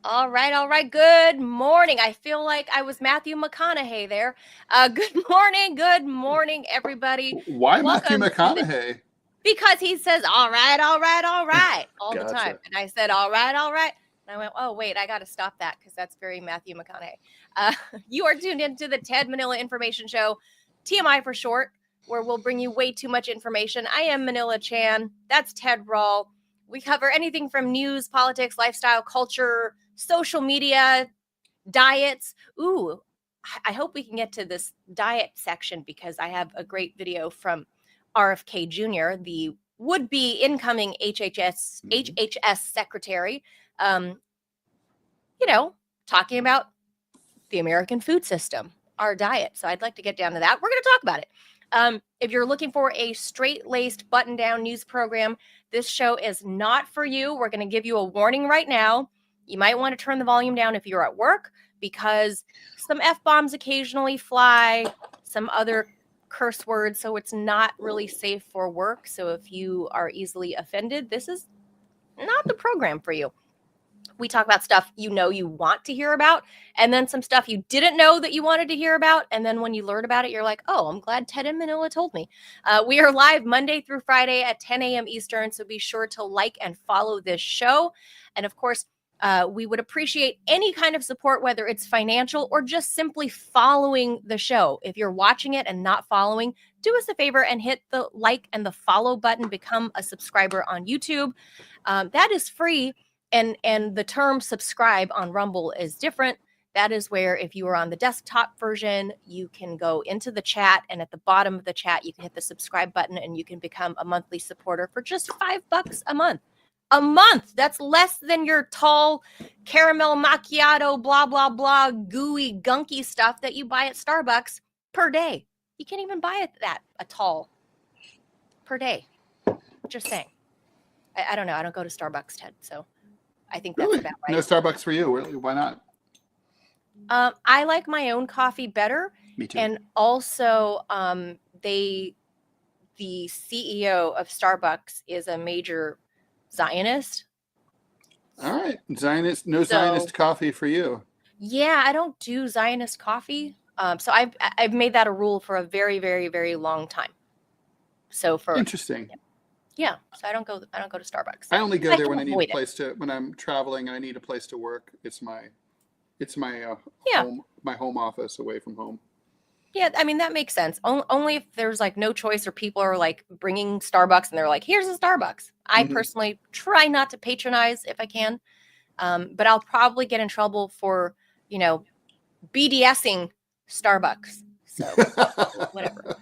All right, all right. Good morning. I feel like I was Matthew McConaughey there. Good morning, everybody. Why Matthew Welcome to the McConaughey? because he says all right, all right, all right all the time, Gotcha. and I said all right, all right, and I went, oh wait, I got to stop that because that's very Matthew McConaughey. Uh, you are tuned into the Ted Manila Information Show, TMI for short, where we'll bring you way too much information. I am Manila Chan. That's Ted Rall. We cover anything from news, politics, lifestyle, culture, social media, diets. Ooh, I hope we can get to this diet section because I have a great video from RFK Jr., the would-be incoming HHS secretary, um, talking about the American food system, our diet. So I'd like to get down to that. We're going to talk about it. If you're looking for a straight-laced, button-down news program, this show is not for you. We're going to give you a warning right now. You might want to turn the volume down if you're at work because some F-bombs occasionally fly, some other curse words, so it's not really safe for work. So if you are easily offended, this is not the program for you. We talk about stuff you want to hear about, and then some stuff you didn't know that you wanted to hear about. And then when you learn about it, you're like, oh, I'm glad Ted and Manila told me. We are live Monday through Friday at 10 a.m. Eastern, so be sure to like and follow this show. And of course, we would appreciate any kind of support, whether it's financial or just simply following the show. If you're watching it and not following, do us a favor and hit the like and the follow button. Become a subscriber on YouTube. That is free. And the term subscribe on Rumble is different. That is where if you are on the desktop version, you can go into the chat, and at the bottom of the chat, you can hit the subscribe button and you can become a monthly supporter for just $5 a month. A month. That's less than your tall caramel macchiato, blah, blah, blah, gooey, gunky stuff that you buy at Starbucks per day. You can't even buy a tall per day. Just saying. I don't know. I don't go to Starbucks, Ted, so I think that's Really? about right. No Starbucks for you? Really? Why not? I like my own coffee better. Me too. And also, the CEO of Starbucks is a major Zionist. All right. Zionist coffee for you. Yeah, I don't do Zionist coffee. So I've made that a rule for a very, very, very long time. So Interesting. Yeah, so I don't go to Starbucks. I only go there when I need a place when I'm traveling and I need a place to work. It's my home office away from home. Yeah, I mean, that makes sense. Only if there's like no choice or people are like bringing Starbucks and they're like, here's a Starbucks. I personally try not to patronize if I can, but I'll probably get in trouble for, BDSing Starbucks. So whatever.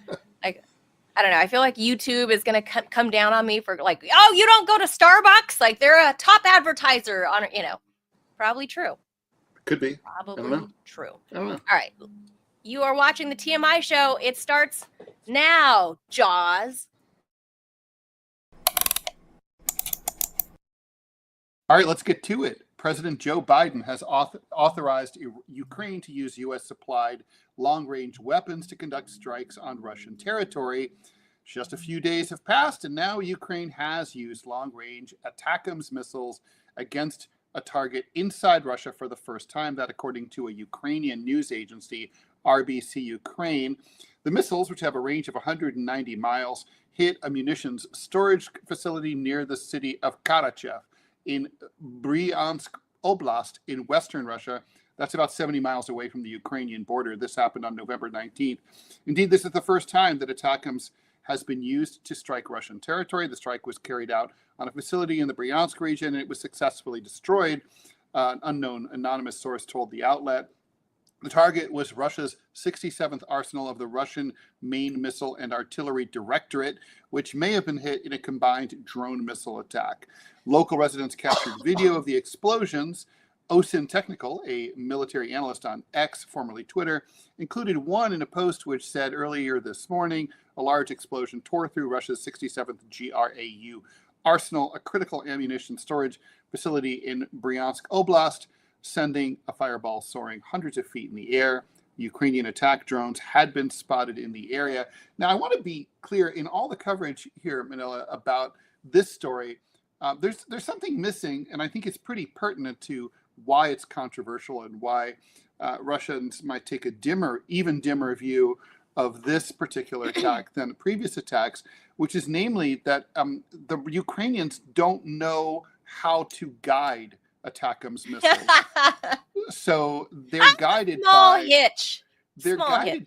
I don't know. I feel like YouTube is going to come down on me for like, oh, you don't go to Starbucks? Like they're a top advertiser on, probably true. Could be. Probably true. I don't know. All right. You are watching the TMI show. It starts now, Jaws. All right, let's get to it. President Joe Biden has authorized Ukraine to use U.S.-supplied long-range weapons to conduct strikes on Russian territory. Just a few days have passed, and now Ukraine has used long-range ATACMS missiles against a target inside Russia for the first time. That, according to a Ukrainian news agency, RBC Ukraine. The missiles, which have a range of 190 miles, hit a munitions storage facility near the city of Karachev in Bryansk Oblast in western Russia. That's about 70 miles away from the Ukrainian border. This happened on November 19th. Indeed, this is the first time that ATACMS has been used to strike Russian territory. The strike was carried out on a facility in the Bryansk region, and it was successfully destroyed. An unknown anonymous source told the outlet. The target was Russia's 67th arsenal of the Russian Main Missile and Artillery Directorate, which may have been hit in a combined drone missile attack. Local residents captured video of the explosions. OSIN Technical, a military analyst on X, formerly Twitter, included one in a post which said earlier this morning a large explosion tore through Russia's 67th GRAU arsenal, a critical ammunition storage facility in Bryansk Oblast, sending a fireball soaring hundreds of feet in the air. Ukrainian attack drones had been spotted in the area. Now, I want to be clear in all the coverage here, Manila, about this story. There's something missing, and I think it's pretty pertinent to why it's controversial and why Russians might take a even dimmer view of this particular attack than previous attacks, which is namely that the Ukrainians don't know how to guide ATACMS missiles. So they're guided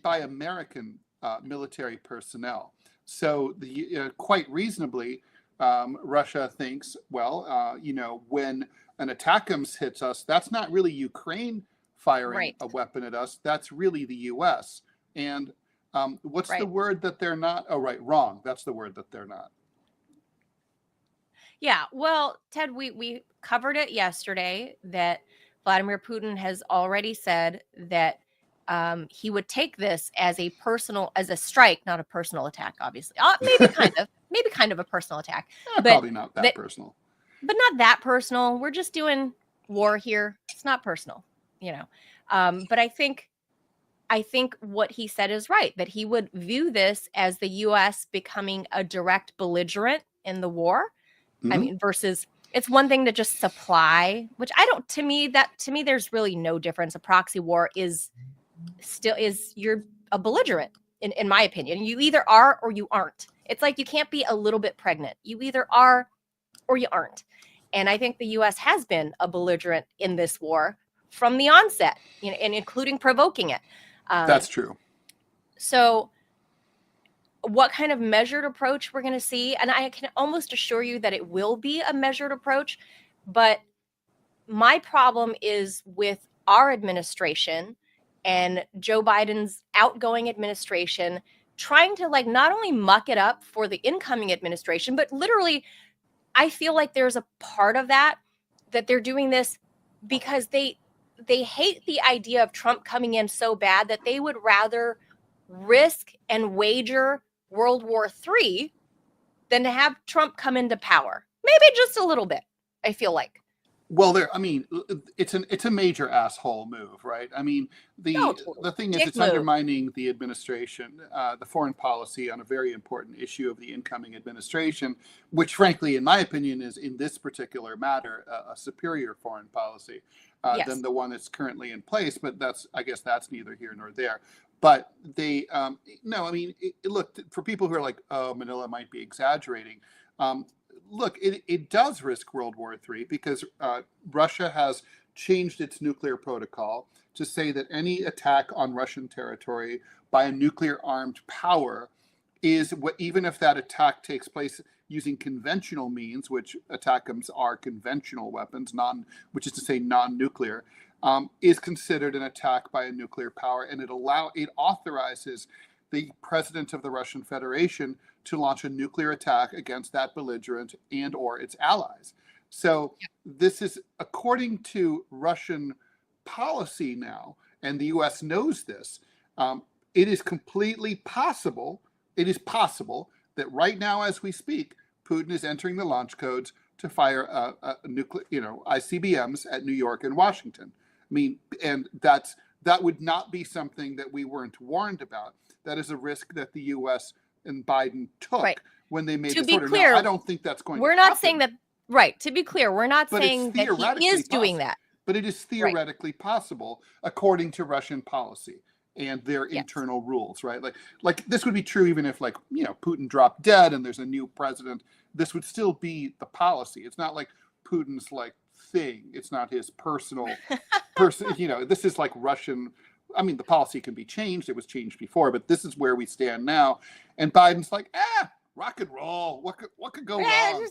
by American military personnel. So quite reasonably, Russia thinks, well, when an ATACMS hits us, that's not really Ukraine firing a weapon at us. That's really the U.S. And what's the word that they're not? Oh, right, wrong. That's the word that they're not. Yeah, well, Ted, we covered it yesterday that Vladimir Putin has already said that he would take this as a strike, not a personal attack, obviously. Maybe kind of a personal attack. But probably not that personal. But not that personal. We're just doing war here. It's not personal, But I think what he said is right, that he would view this as the U.S. becoming a direct belligerent in the war. Mm-hmm. I mean, versus it's one thing to just supply, which to me, there's really no difference. A proxy war you're a belligerent, in my opinion. You either are or you aren't. It's like you can't be a little bit pregnant. You either are or you aren't. And I think the U.S. has been a belligerent in this war from the onset, and including provoking it. That's true. So what kind of measured approach we're going to see, and I can almost assure you that it will be a measured approach, but my problem is with our administration and Joe Biden's outgoing administration trying to not only muck it up for the incoming administration, but literally I feel like there's a part of that they're doing this because they hate the idea of Trump coming in so bad that they would rather risk and wager World War III than to have Trump come into power. Maybe just a little bit, I feel like. Well, it's a major asshole move, right? I mean, the thing is, it's undermining the administration, the foreign policy on a very important issue of the incoming administration, which, frankly, in my opinion, is in this particular matter a superior foreign policy than the one that's currently in place. But I guess that's neither here nor there. But they, look, for people who are like, oh, Manila might be exaggerating. Look, it does risk World War III because Russia has changed its nuclear protocol to say that any attack on Russian territory by a nuclear-armed power is, even if that attack takes place using conventional means, which ATACMS are conventional weapons, which is to say non-nuclear, is considered an attack by a nuclear power, and it authorizes the president of the Russian Federation to launch a nuclear attack against that belligerent and or its allies. So this is, according to Russian policy now, and the U.S. knows this, it is completely possible, that right now as we speak, Putin is entering the launch codes to fire nuclear, ICBMs at New York and Washington. I mean, and that would not be something that we weren't warned about. That is a risk that the U.S. and Biden took when they made this order. Clear, now, I don't think that's going to happen. We're not saying that, right, to be clear, we're not but saying that he is doing that. But it is theoretically possible according to Russian policy and their internal rules, right? Like this would be true even if Putin dropped dead and there's a new president. This would still be the policy. It's not like Putin's thing. It's not his personal this is Russian. I mean, the policy can be changed. It was changed before, but this is where we stand now. And Biden's rock and roll. What could go wrong?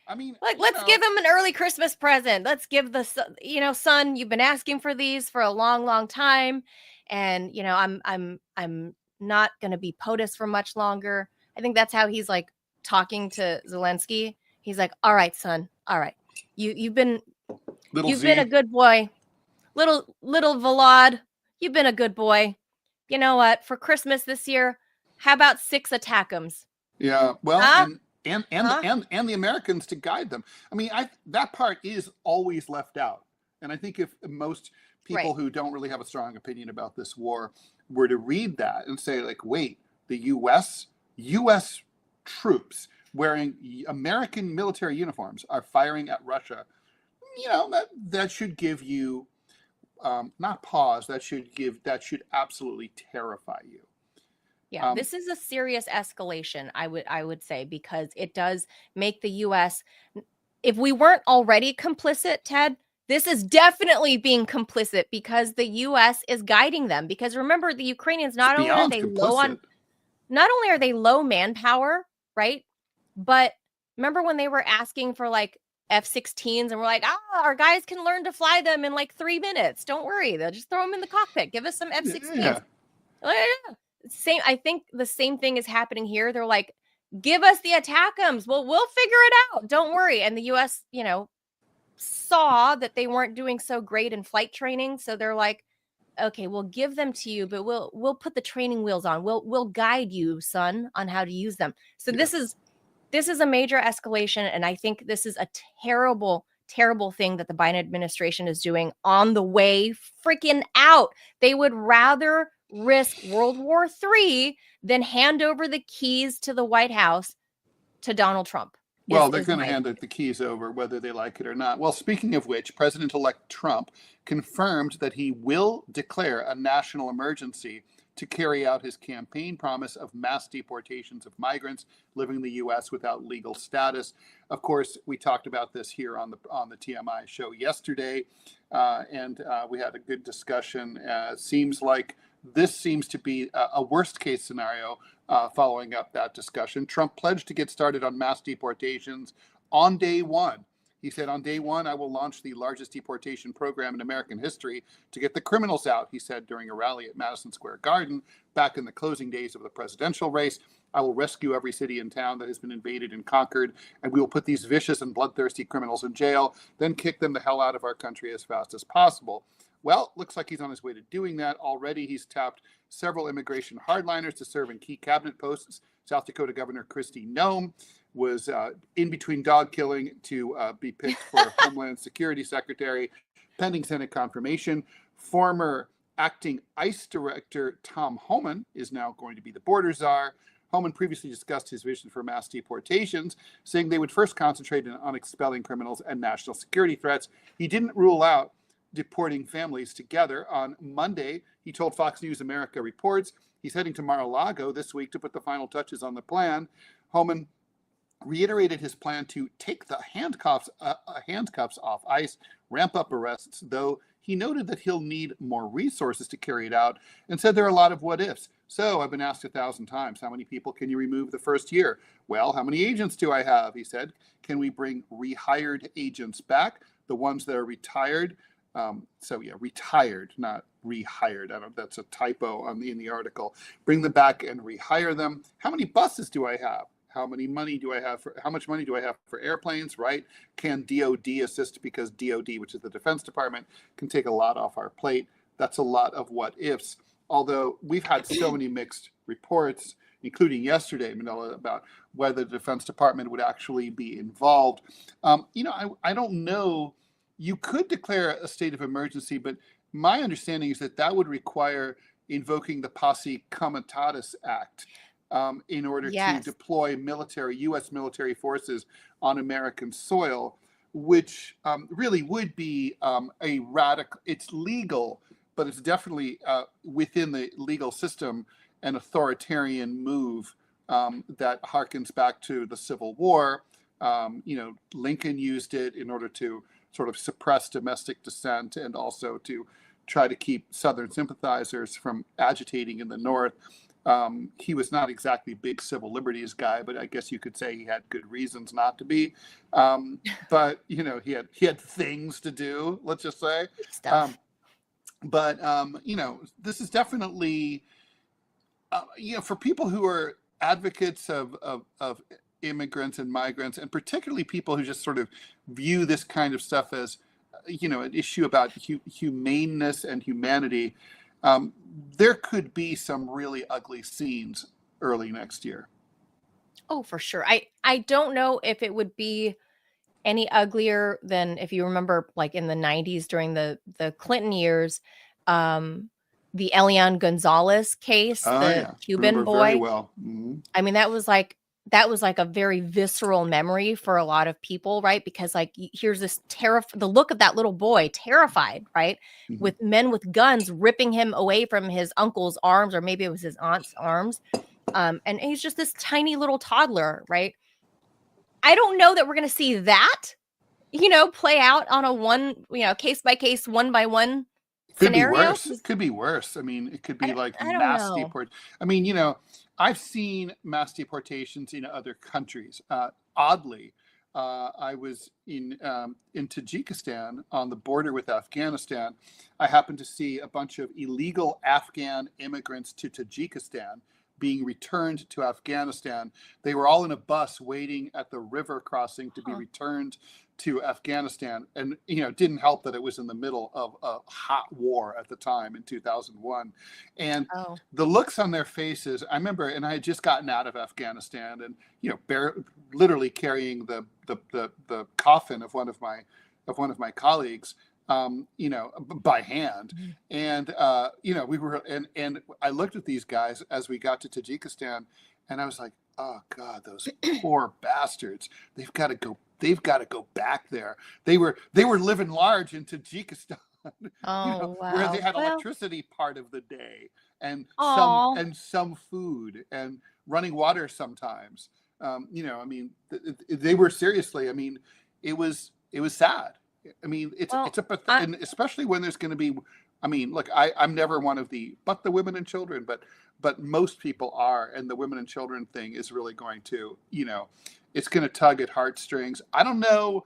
I mean, let's give him an early Christmas present. Let's give the son, you've been asking for these for a long, long time, and I'm not going to be POTUS for much longer. I think that's how he's talking to Zelensky. He's like, all right, son, all right, you've been a good boy, little Vlad. You've been a good boy. You know what? For Christmas this year, how about 6 ATACMS? Yeah, well, and the Americans to guide them. I mean, that part is always left out. And I think if most people who don't really have a strong opinion about this war were to read that and say, wait, the U.S. troops wearing American military uniforms are firing at Russia, that should give you not pause. That should absolutely terrify you. Yeah, this is a serious escalation, I would say, because it does make the U.S. If we weren't already complicit, Ted, this is definitely being complicit because the U.S. is guiding them. Because remember, the Ukrainians not only are they low manpower, right? But remember when they were asking for like F-16s and we're like, our guys can learn to fly them in like 3 minutes. Don't worry, they'll just throw them in the cockpit. Give us some F-16s. Yeah. I think the same thing is happening here. They're like, give us the ATACMS. Well, we'll figure it out. Don't worry. And the U.S., saw that they weren't doing so great in flight training, so they're like, okay, we'll give them to you, but we'll put the training wheels on. We'll guide you, son, on how to use them. So this is a major escalation, and I think this is a terrible, terrible thing that the Biden administration is doing on the way freaking out. They would rather risk World War III than hand over the keys to the White House to Donald Trump. Well, they're going to hand the keys over whether they like it or not. Well, speaking of which, President-elect Trump confirmed that he will declare a national emergency to carry out his campaign promise of mass deportations of migrants living in the U.S. without legal status. Of course, we talked about this here on the TMI show yesterday, and we had a good discussion. Seems like this seems to be a worst case scenario. Following up that discussion, Trump pledged to get started on mass deportations on day one. He said, on day one, I will launch the largest deportation program in American history to get the criminals out, he said during a rally at Madison Square Garden back in the closing days of the presidential race. I will rescue every city and town that has been invaded and conquered, and we will put these vicious and bloodthirsty criminals in jail, then kick them the hell out of our country as fast as possible. Well, looks like he's on his way to doing that. Already, he's tapped several immigration hardliners to serve in key cabinet posts. South Dakota Governor Kristi Noem was in between dog killing to be picked for Homeland Security Secretary, pending Senate confirmation. Former acting ICE Director Tom Homan is now going to be the border czar. Homan previously discussed his vision for mass deportations, saying they would first concentrate on expelling criminals and national security threats. He didn't rule out deporting families together. On Monday, he told Fox News America Reports he's heading to Mar-a-Lago this week to put the final touches on the plan. Homan reiterated his plan to take the handcuffs off ICE, ramp up arrests, though he noted that he'll need more resources to carry it out, and said there are a lot of what ifs. So I've been asked 1,000 times, how many people can you remove the first year? Well, how many agents do I have? He said, can we bring rehired agents back? The ones that are retired. Retired, not rehired. I don't. That's a typo in the article. Bring them back and rehire them. How many buses do I have? How much money do I have for airplanes? Right? Can DOD assist? Because DOD, which is the Defense Department, can take a lot off our plate. That's a lot of what ifs. Although we've had so many mixed reports, including yesterday, Manila, about whether the Defense Department would actually be involved. I don't know. You could declare a state of emergency, but my understanding is that would require invoking the Posse Comitatus Act in order to deploy U.S. military forces on American soil, which really would be a radical. It's legal, but it's definitely within the legal system an authoritarian move that harkens back to the Civil War. Lincoln used it in order to sort of suppress domestic dissent and also to try to keep Southern sympathizers from agitating in the North. He was not exactly big civil liberties guy, but I guess you could say he had good reasons not to be. But he had things to do, let's just say. This is definitely, for people who are advocates of immigrants and migrants, and particularly people who just sort of view this kind of stuff as, an issue about humaneness and humanity, there could be some really ugly scenes early next year. Oh, for sure. I don't know if it would be any uglier than, if you remember, like in the 90s during the Clinton years, the Elian Gonzalez case, Cuban boy. Very well. Mm-hmm. I mean, that was like that was like a very visceral memory for a lot of people, right? Because like here's this the look of that little boy, terrified, right? Mhm. With men with guns ripping him away from his uncle's arms, or maybe it was his aunt's arms. And he's just this tiny little toddler, right? I don't know that we're going to see that, play out on a case by case, one by one Could be scenario. worse. It could be worse. I mean, it could be like I don't mass know. deport. I mean, I've seen mass deportations in other countries. Oddly, I was in Tajikistan on the border with Afghanistan. I happened to see a bunch of illegal Afghan immigrants to Tajikistan being returned to Afghanistan. They were all in a bus waiting at the river crossing to be returned to Afghanistan. And, it didn't help that it was in the middle of a hot war at the time in 2001. And Oh, the looks on their faces, I remember, and I had just gotten out of Afghanistan and, literally carrying the coffin of one of my colleagues, by hand. And, we were, and I looked at these guys as we got to Tajikistan, and I was like, oh God, those poor bastards. They've got to go back there. They were living large in Tajikistan, oh, where they wow. had Well, electricity part of the day and oh, some food and running water sometimes. I mean, they were seriously, I mean, it was sad. I mean, well, and especially when there's going to be, I mean, look, I'm never one of but the women and children, but most people are, and the women and children thing is really going to, it's going to tug at heartstrings. I don't know.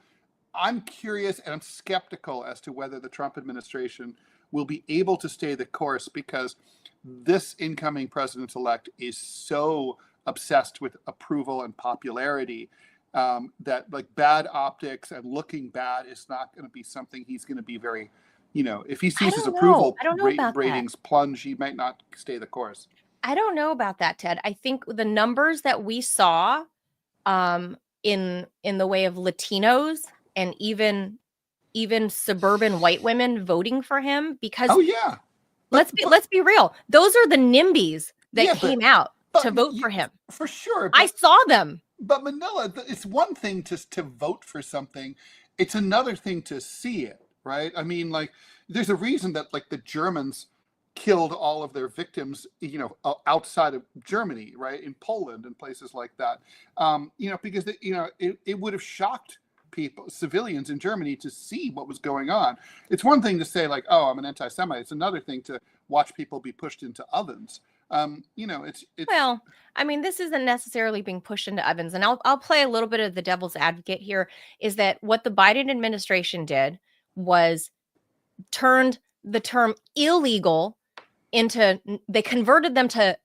I'm curious and I'm skeptical as to whether the Trump administration will be able to stay the course, because this incoming president-elect is so obsessed with approval and popularity, that like bad optics and looking bad is not going to be something he's going to be very, if he I sees his don't know. approval I don't know about that. ratings plunge, he might not stay the course. I don't know about that, Ted. I think the numbers that we saw in the way of Latinos and even suburban white women voting for him, because Oh yeah. let's be real. Those are the NIMBYs that Yeah, came out to vote for him. For sure. I saw them. But Manila, it's one thing to vote for something. It's another thing to see it, right? I mean, like, there's a reason that like the Germans killed all of their victims, outside of Germany, right? In Poland and places like that. Because it would have shocked people, civilians in Germany, to see what was going on. It's one thing to say like, oh, I'm an anti-Semite. It's another thing to watch people be pushed into ovens. It's Well, I mean, this isn't necessarily being pushed into ovens, and I'll play a little bit of the devil's advocate here. Is that what the Biden administration did was turned the term illegal into, they converted them to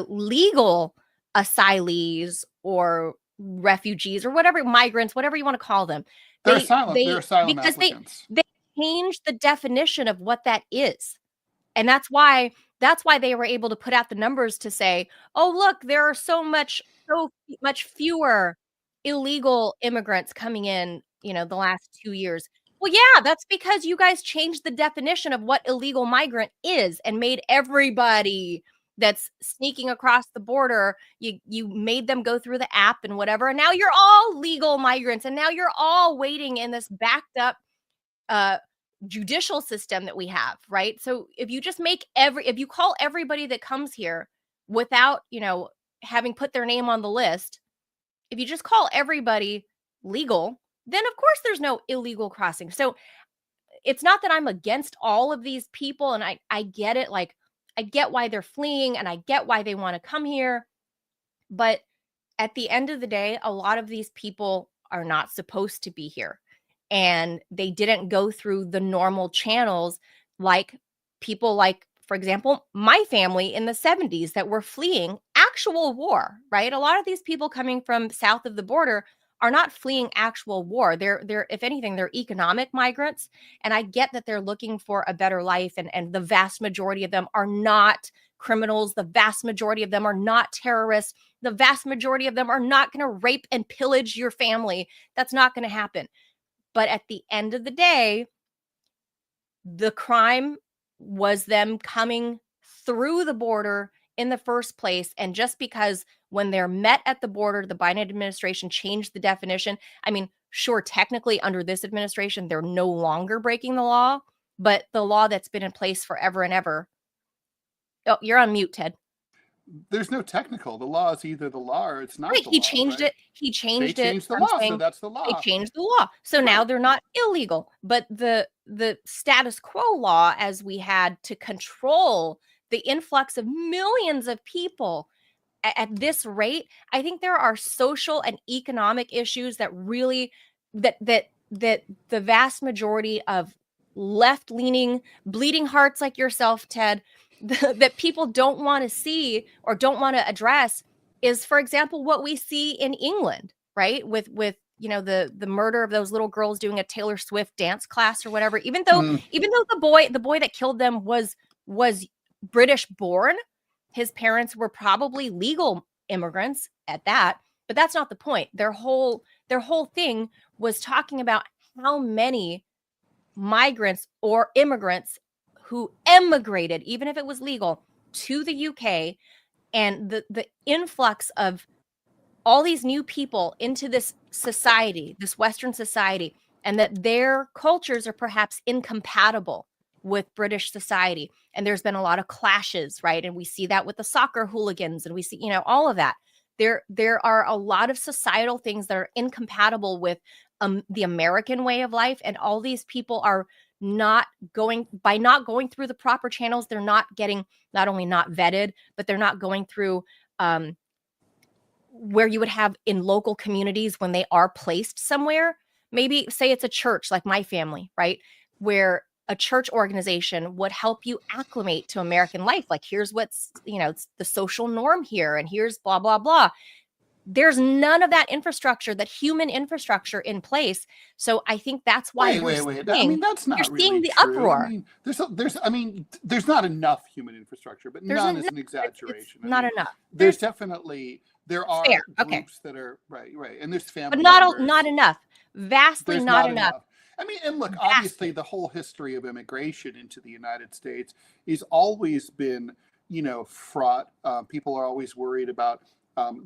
legal asylees or refugees or whatever, migrants, whatever you want to call them. they're asylum Because applicants. they changed the definition of what that is. And that's why they were able to put out the numbers to say, oh, look, there are so much fewer illegal immigrants coming in, the last 2 years. Well, yeah, that's because you guys changed the definition of what illegal migrant is and made everybody that's sneaking across the border, you made them go through the app and whatever. And now you're all legal migrants. And now you're all waiting in this backed up judicial system that we have, right? So if you just if you call everybody that comes here without, having put their name on the list, if you just call everybody legal, then of course there's no illegal crossing. So it's not that I'm against all of these people, and I get it. Like, I get why they're fleeing and I get why they want to come here. But at the end of the day, a lot of these people are not supposed to be here. And they didn't go through the normal channels like people like, for example, my family in the 70s that were fleeing actual war, right? A lot of these people coming from south of the border are not fleeing actual war. They're if anything, they're economic migrants. And I get that they're looking for a better life. And the vast majority of them are not criminals. The vast majority of them are not terrorists. The vast majority of them are not going to rape and pillage your family. That's not going to happen. But at the end of the day, the crime was them coming through the border in the first place. And just because when they're met at the border, the Biden administration changed the definition. I mean, sure, technically under this administration, they're no longer breaking the law, but the law that's been in place forever and ever. Oh, you're on mute, Ted. There's no technical. The law is either the law or it's not. Right, the he law, changed right? it. He changed They it. changed the I'm law, so saying that's the law. they changed the law. So now they're not illegal. But the status quo law, as we had to control the influx of millions of people at this rate, I think there are social and economic issues that really that the vast majority of left-leaning bleeding hearts like yourself, Ted, that people don't want to see or don't want to address is, for example, what we see in England, right? With the murder of those little girls doing a Taylor Swift dance class or whatever. Even though the boy that killed them was British born, his parents were probably legal immigrants at that, but that's not the point. Their whole thing was talking about how many migrants or immigrants who emigrated, even if it was legal, to the UK, and the influx of all these new people into this society, this Western society, and that their cultures are perhaps incompatible with British society. And there's been a lot of clashes, right? And we see that with the soccer hooligans, and we see, all of that. There are a lot of societal things that are incompatible with the American way of life, and all these people are not going through the proper channels. They're not getting, not only not vetted, but they're not going through where you would have in local communities when they are placed somewhere. Maybe say it's a church like my family, right? Where a church organization would help you acclimate to American life. Like, here's what's, it's the social norm here, and here's blah, blah, blah. There's none of that infrastructure, that human infrastructure in place. So I think that's why wait. I mean, that's not really seeing the true. uproar. I mean, there's not enough human infrastructure, but none is an exaggeration. It's not enough. There are fair. groups that are right, and there's family, but members. not enough. Vastly There's not enough. I mean, and look, obviously, the whole history of immigration into the United States has always been, fraught. People are always worried about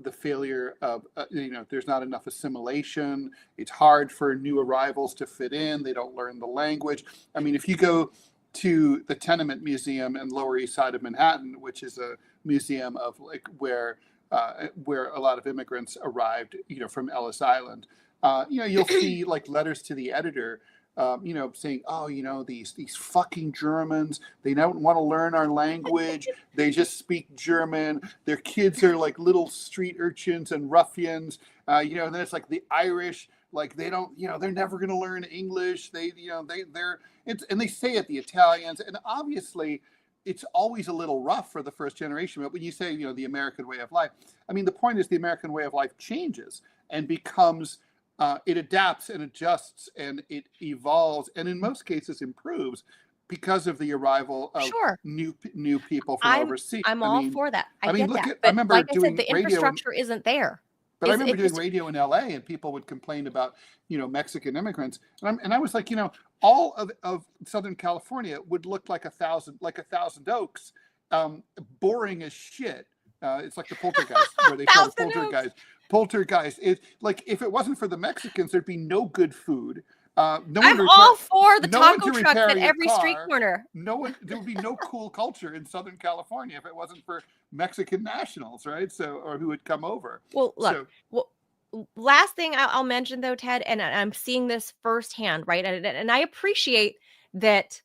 the failure of, there's not enough assimilation. It's hard for new arrivals to fit in. They don't learn the language. I mean, if you go to the Tenement Museum in Lower East Side of Manhattan, which is a museum of where a lot of immigrants arrived, from Ellis Island, you'll see letters to the editor, saying, oh, these fucking Germans, they don't want to learn our language. They just speak German. Their kids are like little street urchins and ruffians. And then it's like the Irish, they don't, they're never going to learn English. And they say it, the Italians, and obviously it's always a little rough for the first generation. But when you say, the American way of life, I mean, the point is the American way of life changes and becomes, it adapts and adjusts and it evolves and in most cases improves because of the arrival of new people from overseas. I'm all for that. I get that. I remember like doing I said, the infrastructure isn't there. But I remember doing radio in LA, and people would complain about, Mexican immigrants, and I was like, all of Southern California would look like a thousand Oaks, boring as shit. It's like the Poltergeist, where they call it Poltergeist. It's like, if it wasn't for the Mexicans, there'd be no good food. I'm all for the taco trucks at every street corner. There would be no cool culture in Southern California if it wasn't for Mexican nationals, right? Or who would come over. Well, look. Last thing I'll mention, though, Ted, and I'm seeing this firsthand, right? And I appreciate that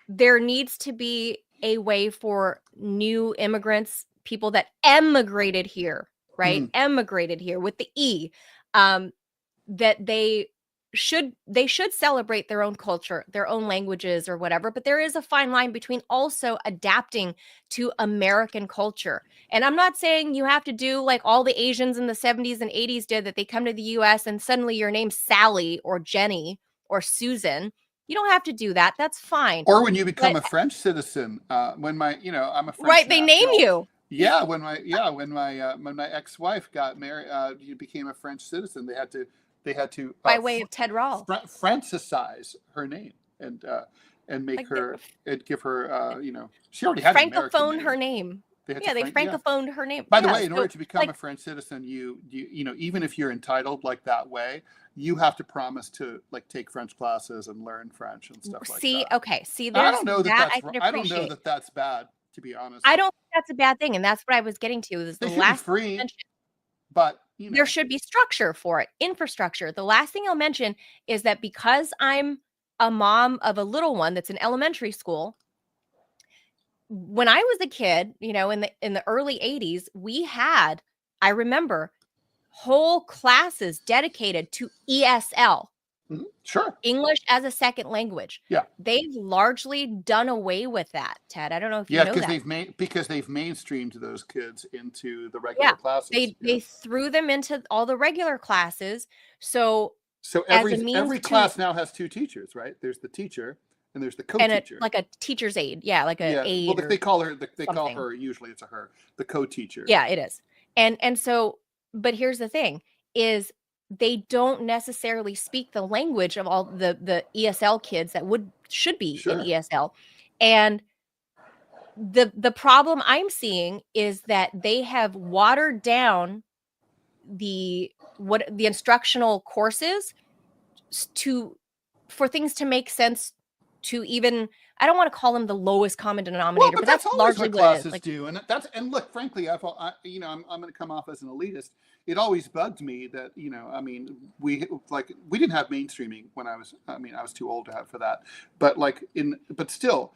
there needs to be a way for new immigrants, people that emigrated here, right? Emigrated here with the E, that they should celebrate their own culture, their own languages or whatever. But there is a fine line between also adapting to American culture. And I'm not saying you have to do like all the Asians in the 70s and 80s did, that they come to the US and suddenly your name's Sally or Jenny or Susan. You don't have to do that. That's fine. Or when you become a French citizen, I'm a French right, they name you. Yeah, when my ex-wife got married, became a French citizen. They had to by way of Ted Rall, Francisize her name and make her and give her she already had Francophone her name. They had Yeah, to they yeah. francophoned her name. By the Yeah, way, in so, order to become like, a French citizen, you know, even if you're entitled like that way, you have to promise to like take French classes and learn French and stuff like see, that. okay, see, And I there's don't know that that that's I can I don't know appreciate. that that's bad, to be honest. I don't think that's a bad thing, and that's what I was getting to, is the They should be last thing I'll free, mention, but you there know, should be structure for it, infrastructure. The last thing I'll mention is that because I'm a mom of a little one that's in elementary school, when I was a kid, you know, in the early 80s, we had, I remember, whole classes dedicated to ESL, sure, English as a second language. yeah, They've largely done away with that, Ted. I don't know if you yeah, know that. because they've mainstreamed those kids into the regular Yeah. classes. They threw them into all the regular classes. So So as a means every to, class now has two teachers, right? There's the teacher and there's the and a, co-teacher. like a teacher's aide. Yeah, like a Yeah, well, aide they or call her they call something. her, usually it's a her, the co-teacher. Yeah, it is. And so, but here's the thing is they don't necessarily speak the language of all the ESL kids that should be in Sure. ESL. And the problem I'm seeing is that they have watered down the instructional courses for things to make sense, to even, I don't want to call them the lowest common denominator, Well, but that's that's always largely what what it is. classes Like, do, and look, frankly, you know, I'm going to come off as an elitist. It always bugged me that, you know, I mean, we didn't have mainstreaming when I was too old to have for that, but but still,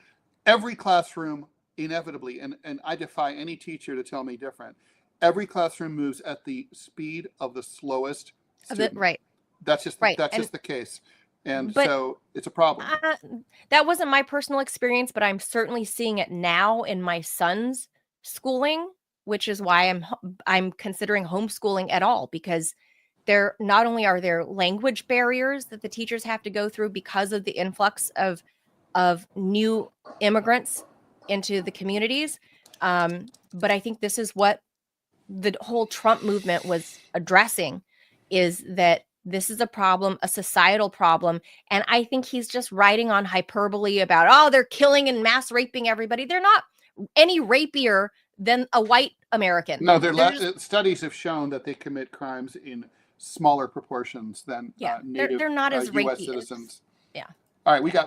every classroom inevitably, and I defy any teacher to tell me different. Every classroom moves at the speed of the slowest student. right, That's just right. just the case, and But so it's a problem. that wasn't my personal experience, but I'm certainly seeing it now in my son's schooling, which is why I'm considering homeschooling at all, because there not only are there language barriers that the teachers have to go through because of the influx of new immigrants into the communities, but I think this is what the whole Trump movement was addressing, is that this is a problem, a societal problem. And I think he's just riding on hyperbole about, oh, they're killing and mass raping everybody. They're not any rapier than a white American. No, studies have shown that they commit crimes in smaller proportions than native they're not as U.S. rapey. citizens. Yeah. All right, we got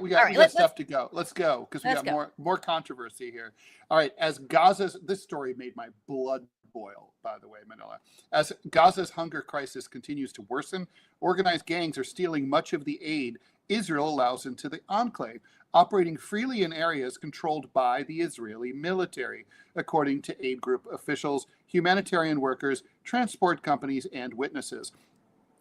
stuff to go. Let's go, because we got more controversy here. All right, this story made my blood boil, by the way, Manila. As Gaza's hunger crisis continues to worsen, organized gangs are stealing much of the aid Israel allows into the enclave, operating freely in areas controlled by the Israeli military, according to aid group officials, humanitarian workers, transport companies, and witnesses.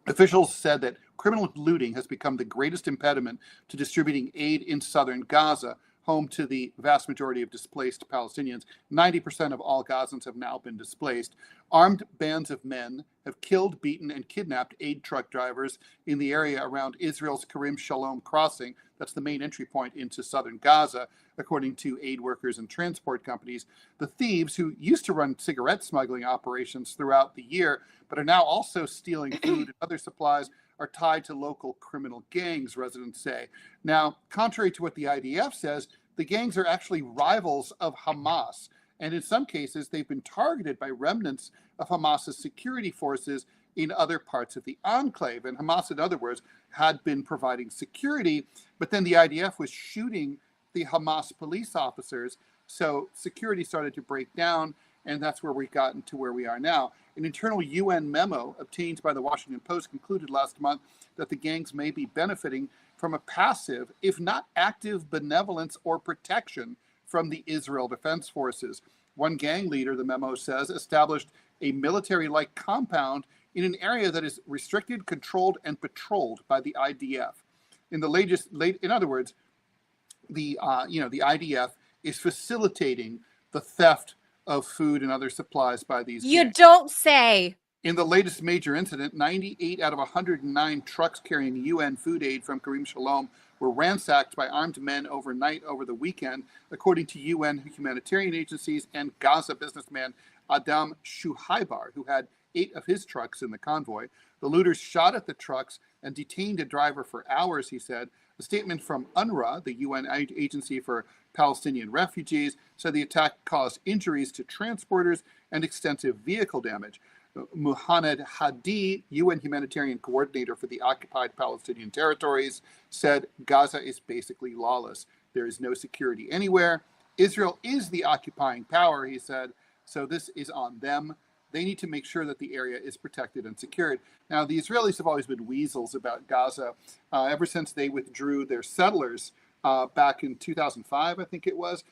Officials said that criminal looting has become the greatest impediment to distributing aid in southern Gaza, home to the vast majority of displaced Palestinians. 90% of all Gazans have now been displaced. Armed bands of men have killed, beaten, and kidnapped aid truck drivers in the area around Israel's Karim Shalom crossing. That's the main entry point into southern Gaza, according to aid workers and transport companies. The thieves, who used to run cigarette smuggling operations throughout the year, but are now also stealing food and other supplies, are tied to local criminal gangs, residents say. Now, contrary to what the IDF says, the gangs are actually rivals of Hamas, and in some cases, they've been targeted by remnants of Hamas's security forces in other parts of the enclave. And Hamas, in other words, had been providing security, but then the IDF was shooting the Hamas police officers, so security started to break down, and that's where we've gotten to where we are now. An internal UN memo obtained by the Washington Post concluded last month that the gangs may be benefiting from a passive, if not active, benevolence or protection from the Israel Defense Forces. One gang leader, the memo says, established a military-like compound in an area that is restricted, controlled, and patrolled by the IDF. In other words, the IDF is facilitating the theft of food and other supplies by these gangs. You don't say. In the latest major incident, 98 out of 109 trucks carrying UN food aid from Karim Shalom were ransacked by armed men overnight over the weekend, according to UN humanitarian agencies and Gaza businessman Adam Shuhaibar, who had 8 of his trucks in the convoy. The looters shot at the trucks, and detained a driver for hours, he said. A statement from UNRWA, the UN Agency for Palestinian Refugees, said the attack caused injuries to transporters and extensive vehicle damage. Muhammad Hadi, UN humanitarian coordinator for the occupied Palestinian territories, said Gaza is basically lawless. There is no security anywhere. Israel is the occupying power, he said, so this is on them. They need to make sure that the area is protected and secured. Now, the Israelis have always been weasels about Gaza ever since they withdrew their settlers back in 2005, I think it was.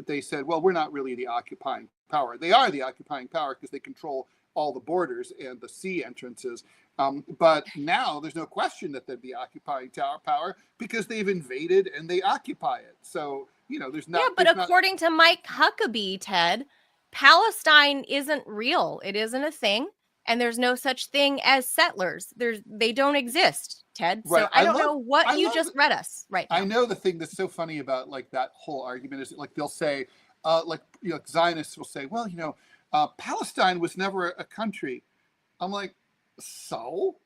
They said, well, we're not really the occupying power. They are the occupying power because they control all the borders and the sea entrances. But now there's no question that they're the occupying power because they've invaded and they occupy it. So, you know, there's not. Yeah, but according to Mike Huckabee, Ted, Palestine isn't real. It isn't a thing. And there's no such thing as settlers. They don't exist, Ted. So right. I don't know what you just read us right now. I know the thing that's so funny about like that whole argument is like they'll say, Zionists will say, well, Palestine was never a country. I'm like, so?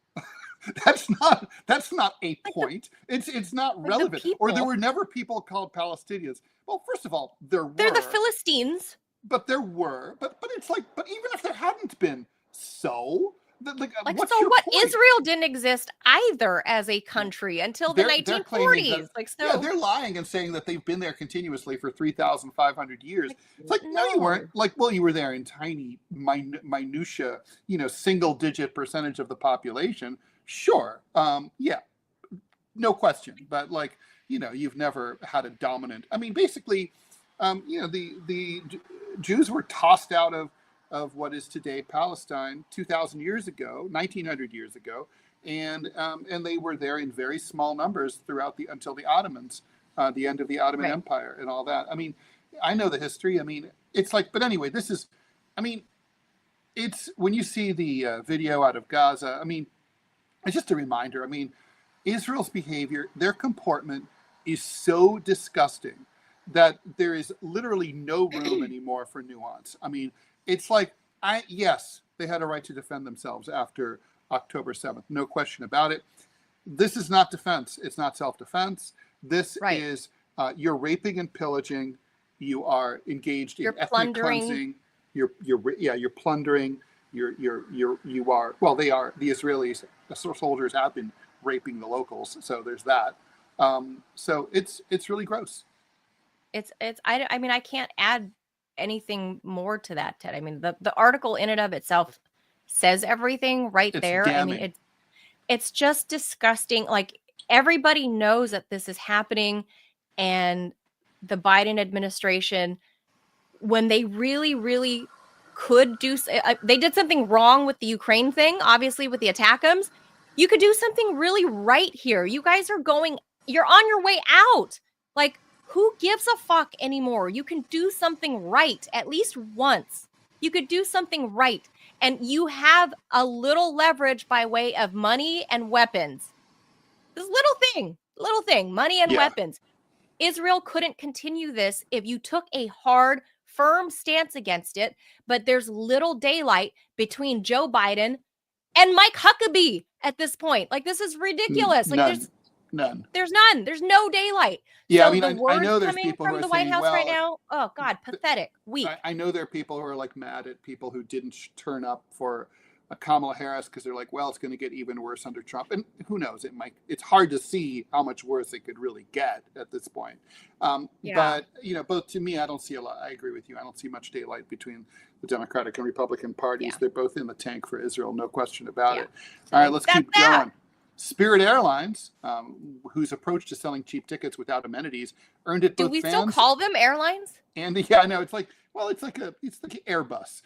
that's not a point. It's not relevant. Or there were never people called Palestinians. Well, first of all, they're the Philistines. But there were. But it's like, but even if there hadn't been, so? What's so your what? point? Israel didn't exist either as a country until the 1940s. Yeah, they're lying and saying that they've been there continuously for 3,500 years. It's like, no, you weren't. Like, well, you were there in tiny, minutia, single-digit percentage of the population. Sure, yeah, no question. But you've never had a dominant. I mean, basically, the Jews were tossed out of what is today Palestine 2,000 years ago, 1,900 years ago, and they were there in very small numbers until the Ottomans, the end of the Ottoman Empire and all that. I mean, I know the history. I mean, it's like, but anyway, it's when you see the video out of Gaza, I mean, it's just a reminder. I mean, Israel's behavior, their comportment is so disgusting that there is literally no room anymore for nuance. I mean, it's like, yes, they had a right to defend themselves after October 7th. No question about it. This is not defense. It's not self-defense. This is, you're raping and pillaging. You are engaged in ethnic cleansing. You're plundering. You are, well, they are, the Israelis, the soldiers have been raping the locals. So there's that. So it's really gross. I mean, I can't add anything more to that, Ted. I mean, the article in and of itself says everything there. Damning. I mean, it's just disgusting. Like, everybody knows that this is happening, and the Biden administration, when they really, really could do, they did something wrong with the Ukraine thing, obviously with the attackums. You could do something really right here. You guys are you're on your way out. Like, who gives a fuck anymore? You can do something right at least once. You could do something right. And you have a little leverage by way of money and weapons. This little thing, money and weapons. Israel couldn't continue this if you took a hard, firm stance against it. But there's little daylight between Joe Biden and Mike Huckabee at this point. Like, this is ridiculous. Like, None. There's none. There's no daylight. Yeah, so I mean, I know there's coming people from who are the White saying, House well, right now. Oh God, pathetic, weak. I know there are people who are like mad at people who didn't turn up for Kamala Harris because they're like, well, it's going to get even worse under Trump, and who knows? It's hard to see how much worse it could really get at this point. But both to me, I don't see a lot. I agree with you. I don't see much daylight between the Democratic and Republican parties. They're both in the tank for Israel, no question about it. So all right, let's keep going. Spirit Airlines, whose approach to selling cheap tickets without amenities earned it both fans. Do we still call them airlines? And no, it's like Airbus.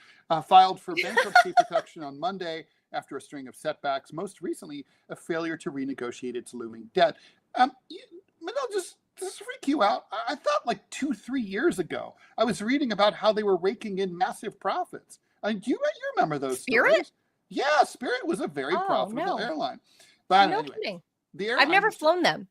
Filed for bankruptcy protection on Monday after a string of setbacks. Most recently, a failure to renegotiate its looming debt. I'll just freak you out. I thought like 2-3 years ago, I was reading about how they were raking in massive profits. Do you remember those stories? Yeah, Spirit was a very profitable airline. But no anyway, kidding. I've never flown them,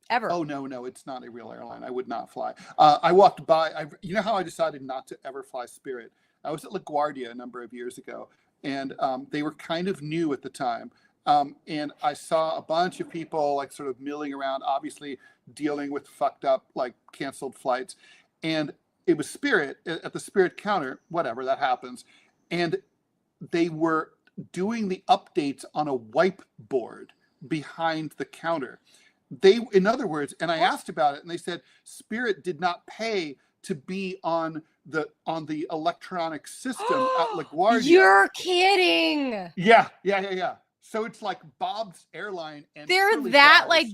ever. Oh, no, it's not a real airline. I would not fly. I walked by. You know how I decided not to ever fly Spirit? I was at LaGuardia a number of years ago, and they were kind of new at the time. And I saw a bunch of people like sort of milling around, obviously dealing with fucked up, like canceled flights. And it was Spirit at the Spirit counter, whatever, that happens. And they were doing the updates on a whiteboard behind the counter. In other words, and I asked about it, and they said Spirit did not pay to be on the electronic system at LaGuardia. You're kidding. Yeah. So it's like Bob's Airline, and they're that fries. like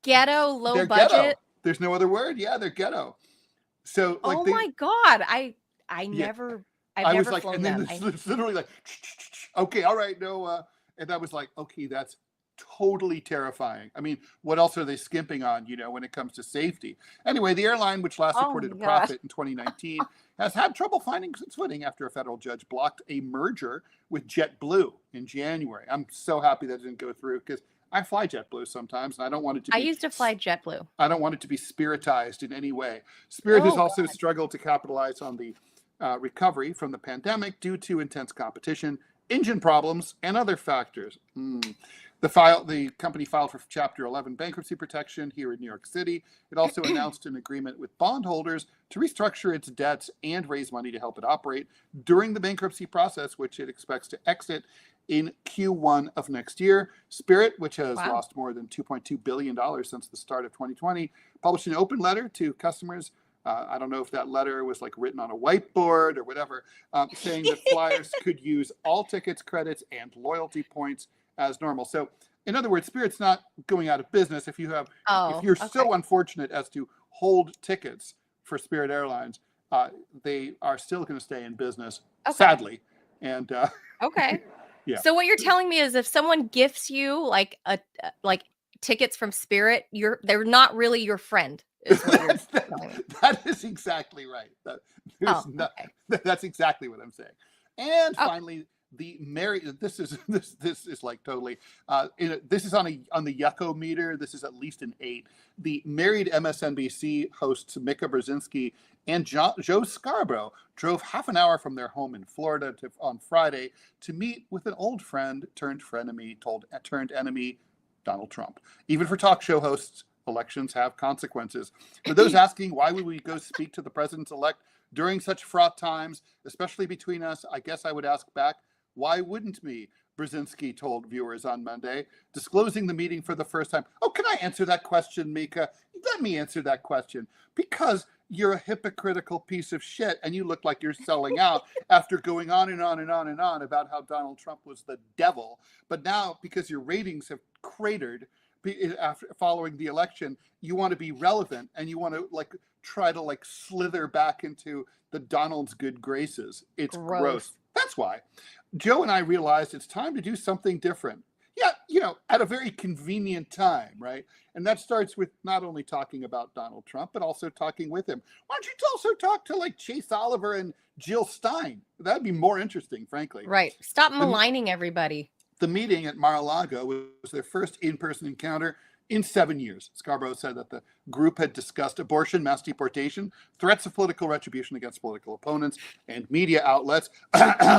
ghetto, low They're budget. Ghetto. There's no other word. Yeah, they're ghetto. So like, my God, I've never flown and then them. it's literally like, okay, all right, no, and I was like, okay, that's totally terrifying. I mean, what else are they skimping on, when it comes to safety? Anyway, the airline, which last reported a profit in 2019, has had trouble finding its footing after a federal judge blocked a merger with JetBlue in January. I'm so happy that didn't go through, because I fly JetBlue sometimes, and I don't want it to be... I used to fly JetBlue. I don't want it to be Spiritized in any way. Spirit has also struggled to capitalize on the recovery from the pandemic due to intense competition, engine problems, and other factors. The company filed for Chapter 11 bankruptcy protection here in New York City. It also announced an agreement with bondholders to restructure its debts and raise money to help it operate during the bankruptcy process, which it expects to exit in Q1 of next year. Spirit, which has lost more than $2.2 billion since the start of 2020, published an open letter to customers. I don't know if that letter was like written on a whiteboard or whatever, saying that flyers could use all tickets, credits, and loyalty points as normal. So in other words, Spirit's not going out of business. If you're so unfortunate as to hold tickets for Spirit Airlines, they are still going to stay in business, sadly. And yeah. So what you're telling me is if someone gifts you like tickets from Spirit, they're not really your friend. Is what you're telling me. That is exactly right. That's exactly what I'm saying. And finally, the married. This is like totally. This is on the Yucko meter. This is at least an 8. The married MSNBC hosts Mika Brzezinski and Joe Scarborough drove half an hour from their home in Florida on Friday to meet with an old friend turned enemy, Donald Trump. Even for talk show hosts, elections have consequences. For those asking, why would we go speak to the president-elect during such fraught times, especially between us, I guess I would ask back, why wouldn't me? Brzezinski told viewers on Monday, disclosing the meeting for the first time. Oh, can I answer that question, Mika? Let me answer that question. Because you're a hypocritical piece of shit, and you look like you're selling out after going on and on and on and on about how Donald Trump was the devil. But now, because your ratings have cratered after following the election, you want to be relevant, and you want to try to slither back into the Donald's good graces. It's gross. That's why Joe and I realized it's time to do something different. Yeah, at a very convenient time, right? And that starts with not only talking about Donald Trump, but also talking with him. Why don't you also talk to Chase Oliver and Jill Stein? That'd be more interesting, frankly. Right. Stop maligning everybody. The meeting at Mar-a-Lago was their first in-person encounter in 7 years. Scarborough said that the group had discussed abortion, mass deportation, threats of political retribution against political opponents, and media outlets, and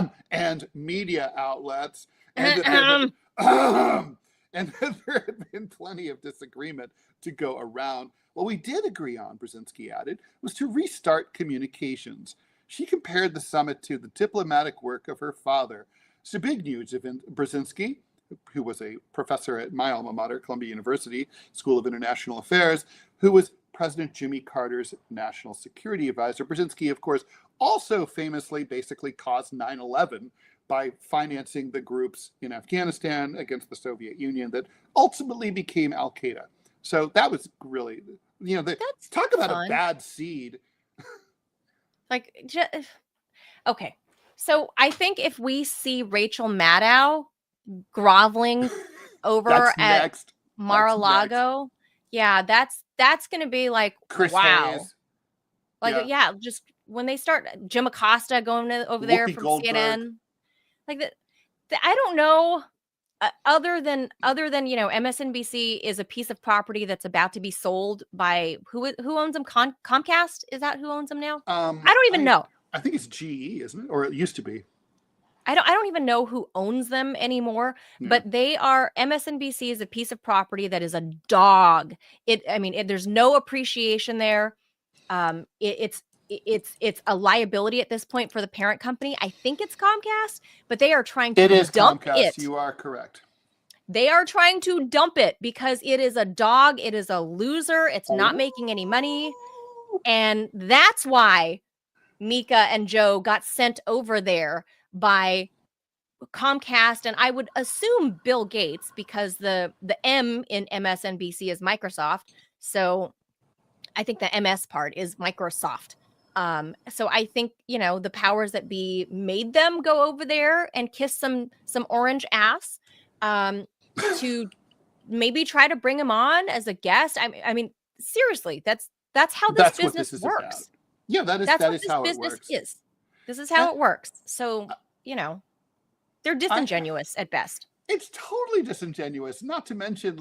there had been plenty of disagreement to go around. What we did agree on, Brzezinski added, was to restart communications. She compared the summit to the diplomatic work of her father. Zbigniew Brzezinski, who was a professor at my alma mater, Columbia University School of International Affairs, who was President Jimmy Carter's national security advisor. Brzezinski, of course, also famously basically caused 9/11 by financing the groups in Afghanistan against the Soviet Union that ultimately became Al-Qaeda. So that was really, talk about a bad seed. Okay. So I think if we see Rachel Maddow groveling over at Mar-a-Lago, that's going to be Chris wow. Hayes. Just when they start Jim Acosta going over there from Goldberg. CNN, I don't know. Other than MSNBC is a piece of property that's about to be sold by who owns them? Comcast? Is that who owns them now? I don't even know. I think it's GE, isn't it? Or it used to be. I don't even know who owns them anymore, Yeah. but they are MSNBC is a piece of property that is a dog. There's no appreciation there. It's a liability at this point for the parent company. I think it's Comcast, but they are trying to It is dump Comcast. it. You are correct. They are trying to dump it because it is a dog. It is a loser. It's not making any money. And that's why Mika and Joe got sent over there by Comcast, and I would assume Bill Gates, because the M in MSNBC is Microsoft. So I think the MS part is Microsoft. So I think, the powers that be made them go over there and kiss some orange ass to maybe try to bring him on as a guest. I mean, seriously, that's how this business works. About. Yeah, that is how it works. This is how it works. So, they're disingenuous at best. It's totally disingenuous. Not to mention,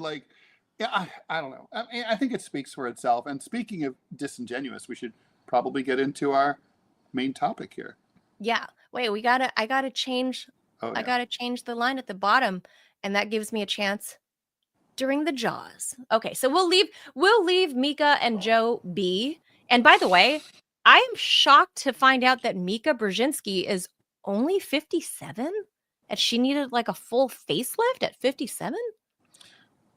I don't know. I think it speaks for itself. And speaking of disingenuous, we should probably get into our main topic here. Yeah. Wait, I gotta change. Oh, yeah. I gotta change the line at the bottom, and that gives me a chance during the Jaws. Okay, so we'll leave Mika and Joe be. And by the way, I am shocked to find out that Mika Brzezinski is only 57, and she needed like a full facelift at 57.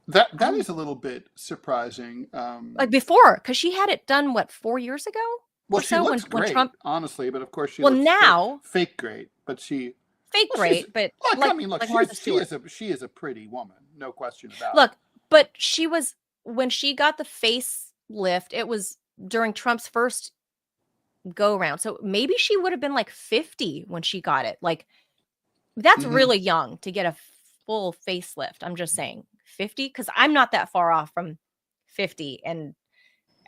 That is a little bit surprising. Like before, because she had it done 4 years ago? Well, she looks great, honestly, but of course she looks now fake great. But she great, but she is a pretty woman, no question about it. Look, but she was, when she got the facelift, it was during Trump's first go around. So maybe she would have been like 50 when she got it. Like, that's really young to get a full facelift. I'm just saying 50, because I'm not that far off from 50. And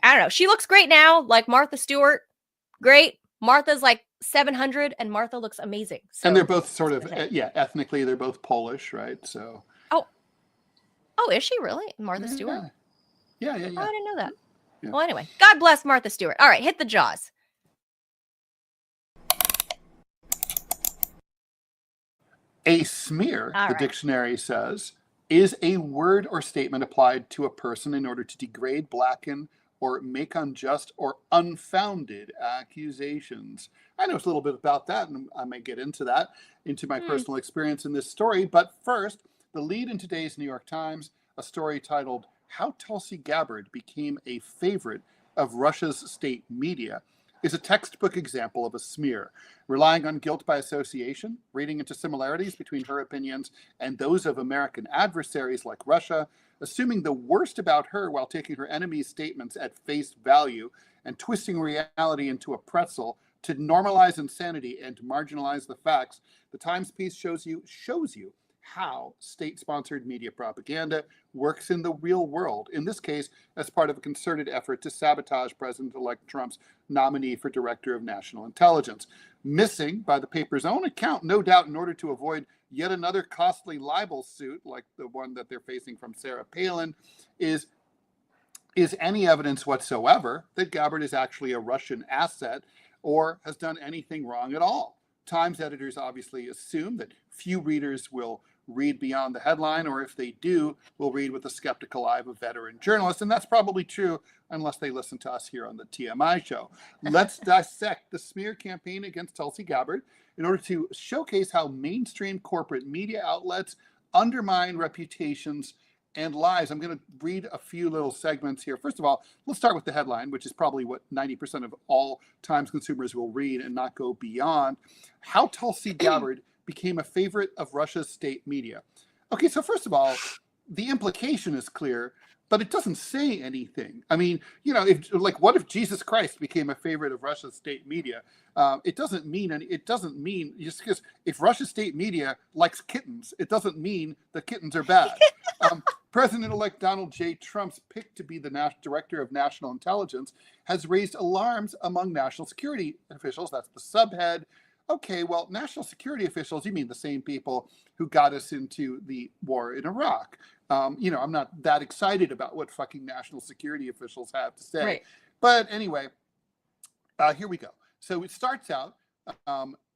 I don't know. She looks great now, like Martha Stewart. Great. Martha's like 700, and Martha looks amazing. So, and they're both sort of, ethnically, they're both Polish, right? So. Oh, is she really? Martha Stewart? Yeah. Oh, I didn't know that. Yeah. Well, anyway, God bless Martha Stewart. All right, hit the Jaws. A smear, the dictionary says, is a word or statement applied to a person in order to degrade, blacken, or make unjust or unfounded accusations. I know a little bit about that, and I may get into my personal experience in this story. But first, the lead in today's New York Times, a story titled "How Tulsi Gabbard Became a Favorite of Russia's State Media," is a textbook example of a smear, relying on guilt by association, reading into similarities between her opinions and those of American adversaries like Russia, assuming the worst about her while taking her enemies' statements at face value, and twisting reality into a pretzel to normalize insanity and marginalize the facts. The Times piece shows you how state-sponsored media propaganda works in the real world, in this case, as part of a concerted effort to sabotage President-elect Trump's nominee for Director of National Intelligence. Missing, by the paper's own account, no doubt in order to avoid yet another costly libel suit, like the one that they're facing from Sarah Palin, is any evidence whatsoever that Gabbard is actually a Russian asset or has done anything wrong at all. Times editors obviously assume that few readers will read beyond the headline, or if they do, will read with the skeptical eye of a veteran journalist. And that's probably true unless they listen to us here on the TMI Show. Let's dissect the smear campaign against Tulsi Gabbard in order to showcase how mainstream corporate media outlets undermine reputations and lies. I'm going to read a few little segments here. First of all, let's start with the headline, which is probably what 90% of all Times consumers will read and not go beyond. How Tulsi Gabbard became a favorite of Russia's state media. Okay, so first of all, the implication is clear, but it doesn't say anything. I mean, what if Jesus Christ became a favorite of Russia's state media? It doesn't mean just because if Russia's state media likes kittens, it doesn't mean the kittens are bad. President-elect Donald J. Trump's pick to be the Director of National Intelligence has raised alarms among national security officials. That's the subhead. Okay, well, national security officials, you mean the same people who got us into the war in Iraq. I'm not that excited about what fucking national security officials have to say. Right. But anyway, here we go. So it starts out,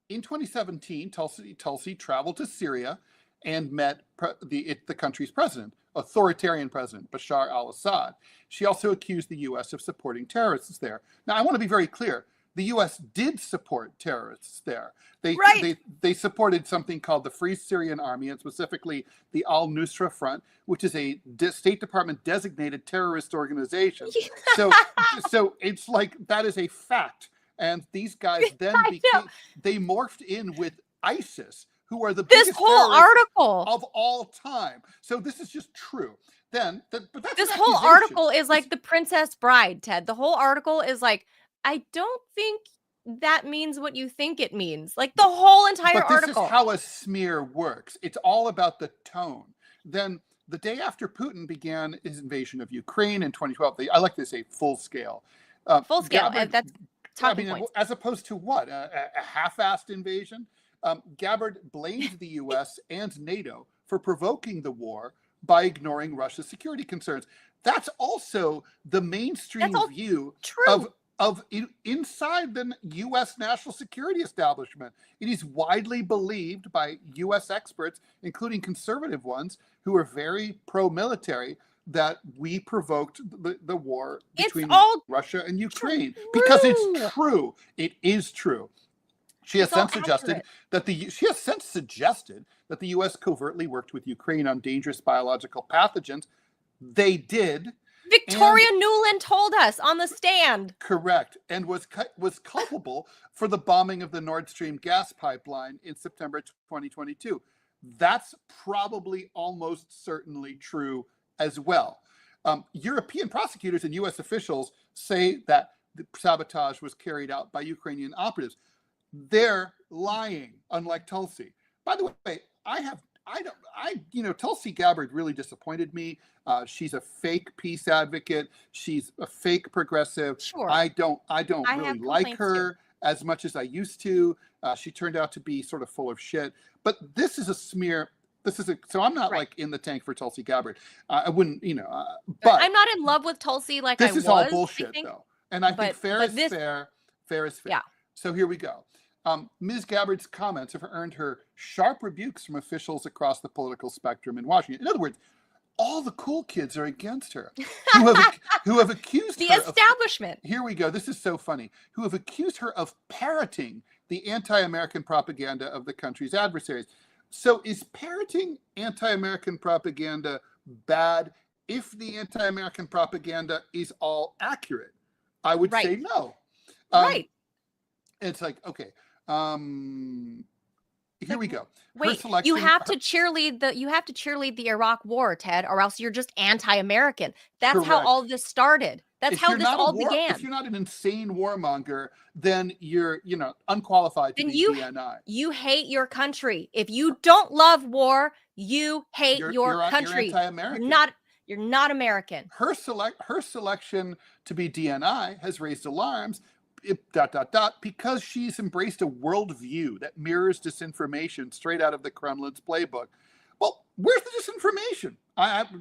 in 2017, Tulsi traveled to Syria and met the country's president, authoritarian president, Bashar al-Assad. She also accused the U.S. of supporting terrorists there. Now, I want to be very clear. The U.S. did support terrorists there. They supported something called the Free Syrian Army, and specifically the Al-Nusra Front, which is a State Department designated terrorist organization. So it's like, that is a fact. And these guys then they morphed in with ISIS, who are the biggest whole article of all time. So this is just true. But that's this whole article is like the Princess Bride, Ted. The whole article is like, I don't think that means what you think it means. Like the whole entire article. This is how a smear works. It's all about the tone. Then the day after Putin began his invasion of Ukraine in 2012, I like to say full scale. Full scale. That's talking points. As opposed to what? A half-assed invasion? Gabbard blamed the U.S. and NATO for provoking the war by ignoring Russia's security concerns. That's also the mainstream view of inside the U.S. national security establishment. It is widely believed by U.S. experts, including conservative ones, who are very pro-military, that we provoked the war between Russia and Ukraine. Because it's true. It is true. She has since suggested that the U.S. covertly worked with Ukraine on dangerous biological pathogens. They did. Victoria Nuland told us on the stand. Correct, and was culpable for the bombing of the Nord Stream gas pipeline in September 2022. That's probably almost certainly true as well. European prosecutors and U.S. officials say that the sabotage was carried out by Ukrainian operatives. They're lying, unlike Tulsi. By the way, Tulsi Gabbard really disappointed me. She's a fake peace advocate. She's a fake progressive. Sure. I don't really like her as much as I used to. She turned out to be sort of full of shit. But this is a smear. So I'm not like in the tank for Tulsi Gabbard. I wouldn't, but I'm not in love with Tulsi like I was. This is all bullshit though. And I think fair is fair. Fair is fair. Yeah. So here we go. Ms. Gabbard's comments have earned her sharp rebukes from officials across the political spectrum in Washington. In other words, all the cool kids are against her, who have accused the her establishment. Here we go. This is so funny. Who have accused her of parroting the anti-American propaganda of the country's adversaries. So is parroting anti-American propaganda bad if the anti-American propaganda is all accurate? I would say no. Right. It's like, okay. Here we go. Wait, you have to cheerlead the Iraq War, Ted, or else you're just anti-American. That's Correct. How all this started. That's how this all began. If you're not an insane warmonger, then you're, unqualified to be DNI. You hate your country. If you don't love war, you hate your country. You're anti-American. You're not American. Her selection to be DNI has raised alarms. Because she's embraced a worldview that mirrors disinformation straight out of the Kremlin's playbook. Well, where's the disinformation?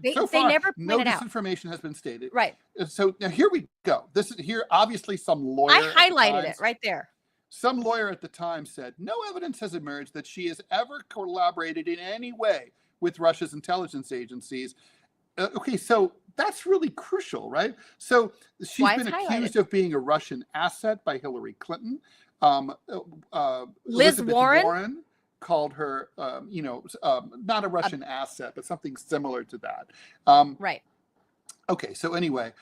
They never no disinformation has been stated. Right. So now here we go. Obviously some lawyer. I highlighted it right there. Some lawyer at the time said, no evidence has emerged that she has ever collaborated in any way with Russia's intelligence agencies. Okay, so that's really crucial, right? So she's been accused of being a Russian asset by Hillary Clinton. Liz Warren called her, not a Russian asset, but something similar to that. Right. Okay, so anyway,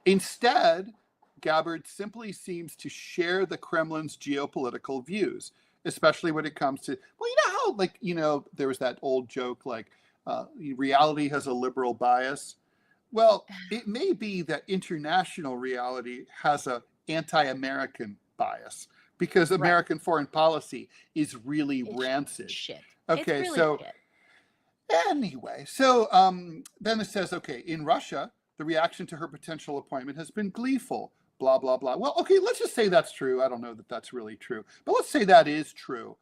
instead, Gabbard simply seems to share the Kremlin's geopolitical views, especially when it comes to, how, there was that old joke, reality has a liberal bias. Well, it may be that international reality has an anti-American bias because American foreign policy is really rancid. Shit. Okay, anyway, then it says, okay, in Russia, the reaction to her potential appointment has been gleeful, blah, blah, blah. Well, okay, let's just say that's true. I don't know that that's really true, but let's say that is true.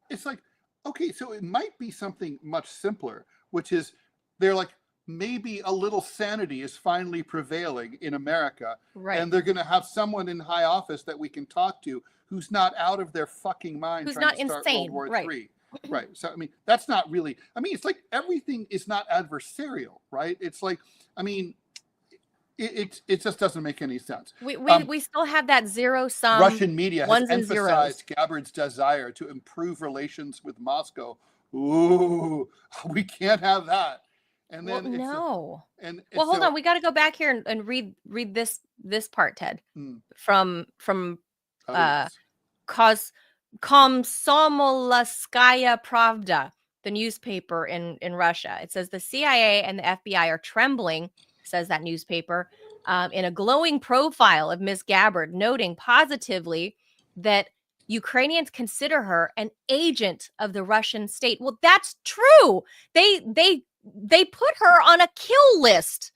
It's like, okay, so it might be something much simpler, which is they're like, maybe a little sanity is finally prevailing in America. Right. And they're going to have someone in high office that we can talk to who's not out of their fucking mind Who's trying not to start insane. World War Right. III. Right. So, I mean, that's not really, I mean, it's like everything is not adversarial, right? It's like, I mean, it just doesn't make any sense. We still have that zero sum. Russian media has ones and emphasized zeros. Gabbard's desire to improve relations with Moscow. Ooh, we can't have that. And then no. Well, hold on. We got to go back here and read this part, Ted, from yes. Komsomolskaya Pravda, the newspaper in Russia. It says the CIA and the FBI are trembling, says that newspaper, in a glowing profile of Ms. Gabbard, noting positively that Ukrainians consider her an agent of the Russian state. Well, that's true. They put her on a kill list.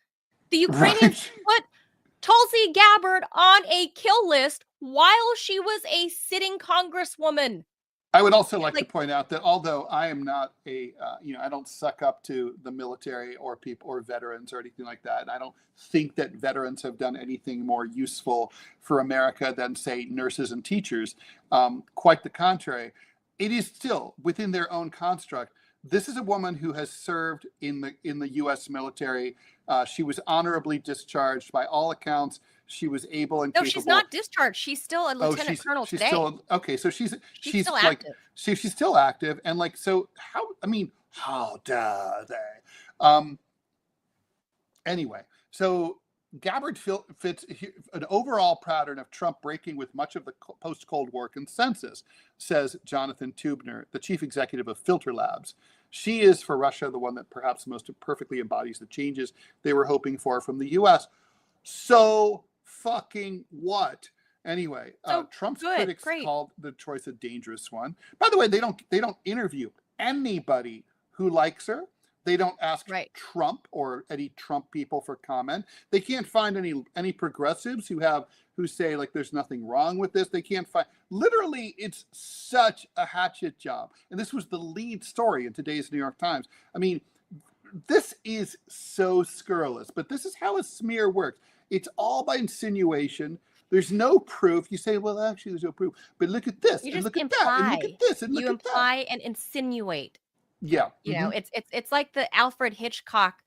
The Ukrainians put Tulsi Gabbard on a kill list while she was a sitting congresswoman. I would also like to point out that although I am not I don't suck up to the military or people or veterans or anything like that. I don't think that veterans have done anything more useful for America than, say, nurses and teachers. Quite the contrary. It is still within their own construct. This is a woman who has served in the U.S. military. She was honorably discharged by all accounts. She was able and capable. No, she's not discharged. She's still a lieutenant colonel today. Okay, so she's still like active. She's still active, and like, so how dare they? Anyway, so Gabbard fits an overall pattern of Trump breaking with much of the post-Cold War consensus, says Jonathan Tubner, the chief executive of Filter Labs. She is, for Russia, the one that perhaps most perfectly embodies the changes they were hoping for from the U.S. So fucking what? Anyway, Trump's critics called the choice a dangerous one. By the way, they don't interview anybody who likes her. They don't ask Trump or any Trump people for comment. They can't find any progressives who say like there's nothing wrong with this. They can't find. Literally, it's such a hatchet job. And this was the lead story in today's New York Times. I mean, this is so scurrilous, but this is how a smear works. It's all by insinuation. There's no proof. You say, well, actually, there's no proof. But look at this, and look at that, and look at this, and look at that. You imply and insinuate. Yeah. You know, it's like the Alfred Hitchcock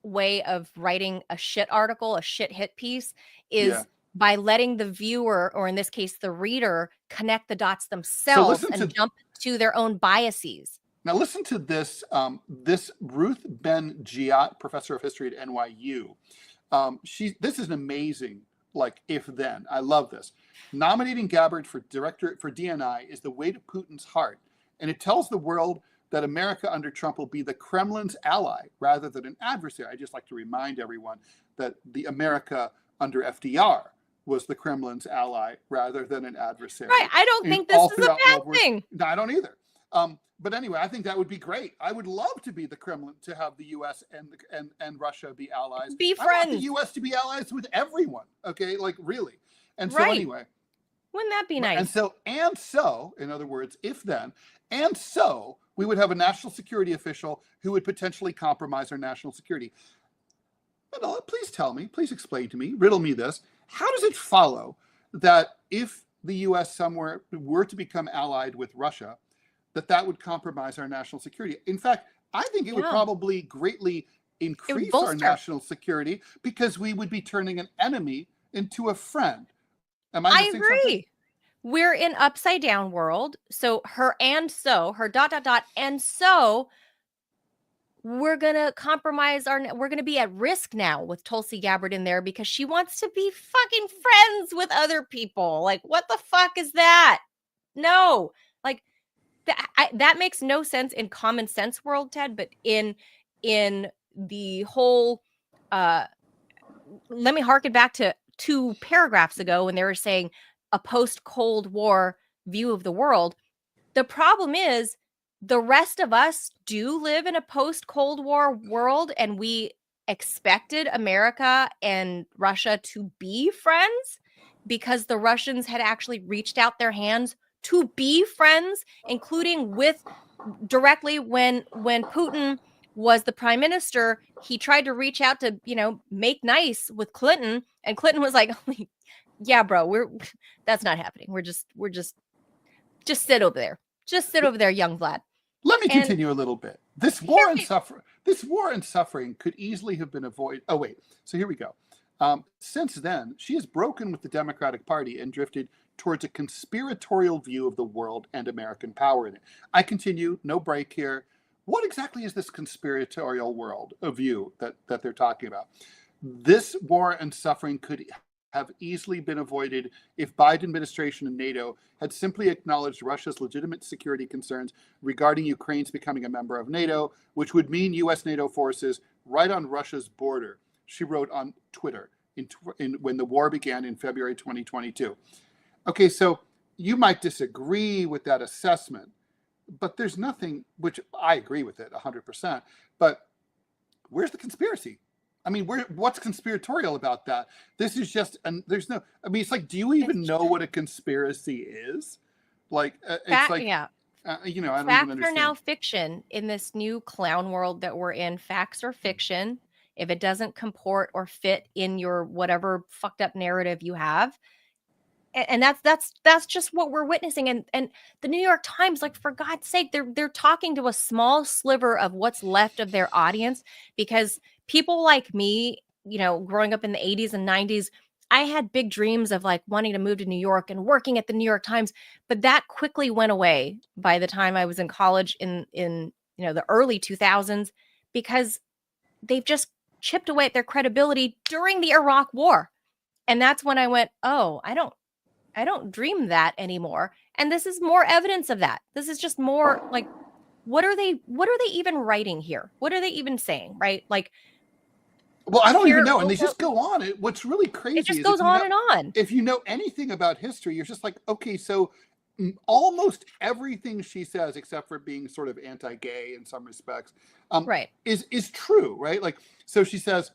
way of writing a shit article, a shit hit piece, is by letting the viewer, or in this case, the reader, connect the dots themselves and jump to their own biases. Now listen to this. This Ruth Ben-Giat, professor of history at NYU. This is an amazing, like, if then. I love this. Nominating Gabbard for directorate for DNI is the way to Putin's heart, and it tells the world that America under Trump will be the Kremlin's ally rather than an adversary. I just like to remind everyone that the America under FDR was the Kremlin's ally rather than an adversary. Right. I don't think this is a bad thing. No, I don't either. But anyway, I think that would be great. I would love to be the Kremlin, to have the U.S. and Russia be allies. Be friends. I want the U.S. to be allies with everyone. Okay, like really. And so anyway. Wouldn't that be nice? And so, in other words, if then, and so, we would have a national security official who would potentially compromise our national security. But please tell me, please explain to me, riddle me this. How does it follow that if the U.S. somewhere were to become allied with Russia, that would compromise our national security? In fact, I think it would probably greatly increase our national security, because we would be turning an enemy into a friend. Am I missing agree. Something? We're in upside down world. So her and so we're going to compromise we're going to be at risk now with Tulsi Gabbard in there because she wants to be fucking friends with other people. Like, what the fuck is that? No, like that makes no sense in common sense world, Ted, but in the whole, let me harken back to 2 paragraphs ago when they were saying a post-Cold War view of the world. The problem is the rest of us do live in a post-Cold War world, and we expected America and Russia to be friends because the Russians had actually reached out their hands to be friends, including with directly when Putin was the prime minister. He tried to reach out to, make nice with Clinton, and Clinton was like, yeah, bro, that's not happening. We're just sit over there. Just sit over there, young Vlad. Let me continue a little bit. This war and suffering could easily have been avoided. Oh, wait. So here we go. Since then, she has broken with the Democratic Party and drifted towards a conspiratorial view of the world and American power in it. I continue, no break here. What exactly is this conspiratorial world of view that they're talking about? This war and suffering could have easily been avoided if Biden administration and NATO had simply acknowledged Russia's legitimate security concerns regarding Ukraine's becoming a member of NATO, which would mean U.S. NATO forces right on Russia's border, she wrote on Twitter when the war began in February 2022. Okay, so you might disagree with that assessment, but there's nothing, which I agree with it 100%, but where's the conspiracy? I mean, what's conspiratorial about that? This is just, and there's no, I mean, it's like, do you even know what a conspiracy is? Like, it's like, yeah. I don't even understand. Facts are now fiction in this new clown world that we're in. Facts are fiction. If it doesn't comport or fit in your whatever fucked up narrative you have, and that's just what we're witnessing. And the New York Times, like, for God's sake, they're talking to a small sliver of what's left of their audience, because people like me, growing up in the 80s and 90s, I had big dreams of like wanting to move to New York and working at the New York Times, but that quickly went away by the time I was in college in the early 2000s, because they've just chipped away at their credibility during the Iraq War. And that's when I went, oh, I don't dream that anymore. And this is more evidence of that. This is just more like, what are they even writing here? What are they even saying? Right? Like, well, I don't even know. And they just go on. What's really crazy it just goes on and on. If you know anything about history, you're just like, okay, so almost everything she says, except for being sort of anti-gay in some respects, right, is true, right? Like, so she says,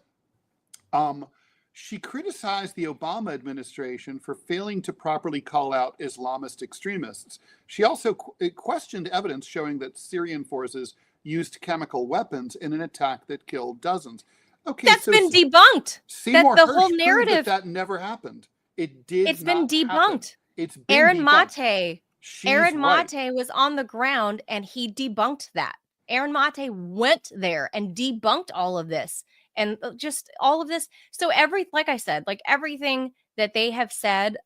she criticized the Obama administration for failing to properly call out Islamist extremists. She also questioned evidence showing that Syrian forces used chemical weapons in an attack that killed dozens. Okay, that's been debunked. Seymour the Hersh whole narrative that never happened. It did. It's been debunked. Happen. It's been Aaron debunked. Aaron Mate was on the ground and he debunked that. Aaron Mate went there and debunked all of this and just all of this. So like I said, like everything that they have said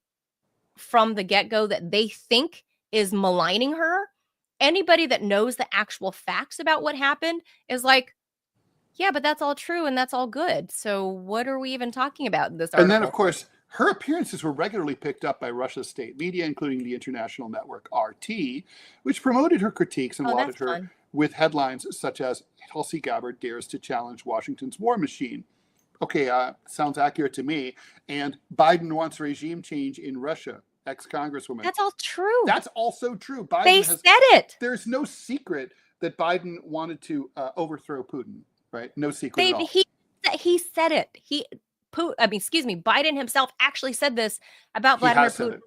from the get-go that they think is maligning her, anybody that knows the actual facts about what happened is like, yeah, but that's all true and that's all good. So what are we even talking about in this article? And then, of course, her appearances were regularly picked up by Russia's state media, including the international network RT, which promoted her critiques and lauded her with headlines such as Tulsi Gabbard dares to challenge Washington's war machine. Okay, sounds accurate to me. And Biden wants regime change in Russia. Ex-Congresswoman. That's all true. That's also true. They said it. There's no secret that Biden wanted to overthrow Putin, right? No secret at all. He said it. Biden himself actually said this about Vladimir Putin.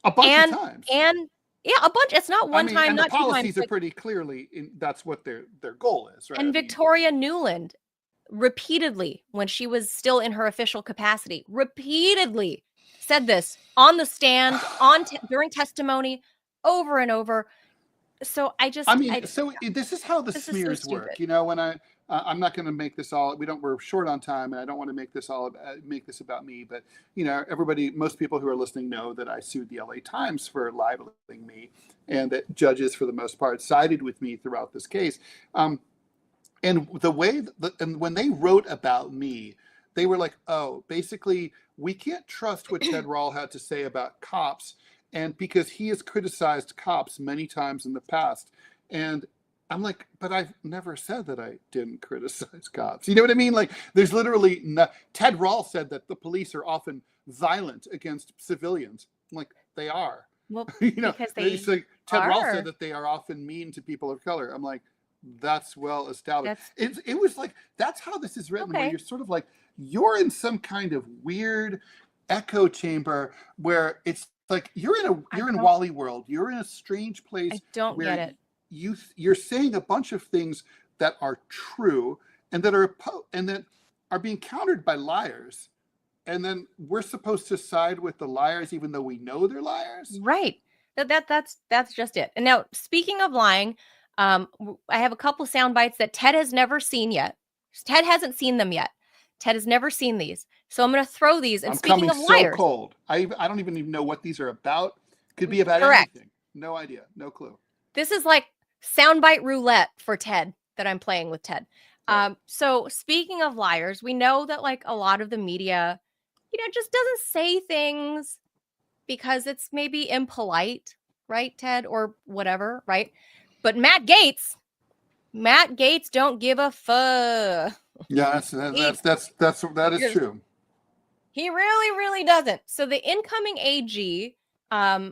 A bunch of times. And yeah, a bunch. It's not one time, not two times. The policies are pretty clearly, that's what their goal is, right? And Victoria Nuland, repeatedly, when she was still in her official capacity, repeatedly said this on the stand, during testimony, over and over. So this is how the smears work. When I'm not going to make this all. We're short on time, and I don't want to make this about me. But most people who are listening know that I sued the LA Times for libeling me, and that judges, for the most part, sided with me throughout this case. And when they wrote about me, they were like, "Oh, basically, we can't trust what Ted Rall had to say about cops, and because he has criticized cops many times in the past." And I'm like, but I've never said that I didn't criticize cops. You know what I mean? Like, there's literally Ted Rall said that the police are often violent against civilians. I'm like, they are. Well, because Ted Rall said that they are often mean to people of color. I'm like, that's well established. It was like, that's how this is written, where you're sort of like, you're in some kind of weird echo chamber where it's like you're in Wally World. You're in a strange place. I don't get it. You're saying a bunch of things that are true and that are being countered by liars. And then we're supposed to side with the liars, even though we know they're liars. Right. That's just it. And now, speaking of lying, I have a couple sound bites that Ted has never seen yet. Ted hasn't seen them yet. Ted has never seen these. So I'm going to throw these. And I'm speaking coming of liars, so cold. I don't even know what these are about. Could be about correct. anything. No idea. No clue. This is like soundbite roulette for Ted that I'm playing with Ted. So speaking of liars, we know that like a lot of the media, just doesn't say things because it's maybe impolite, right, Ted, or whatever, right? But Matt Gaetz don't give a fuck. Yeah, that is true. He really, really doesn't. So the incoming AG, I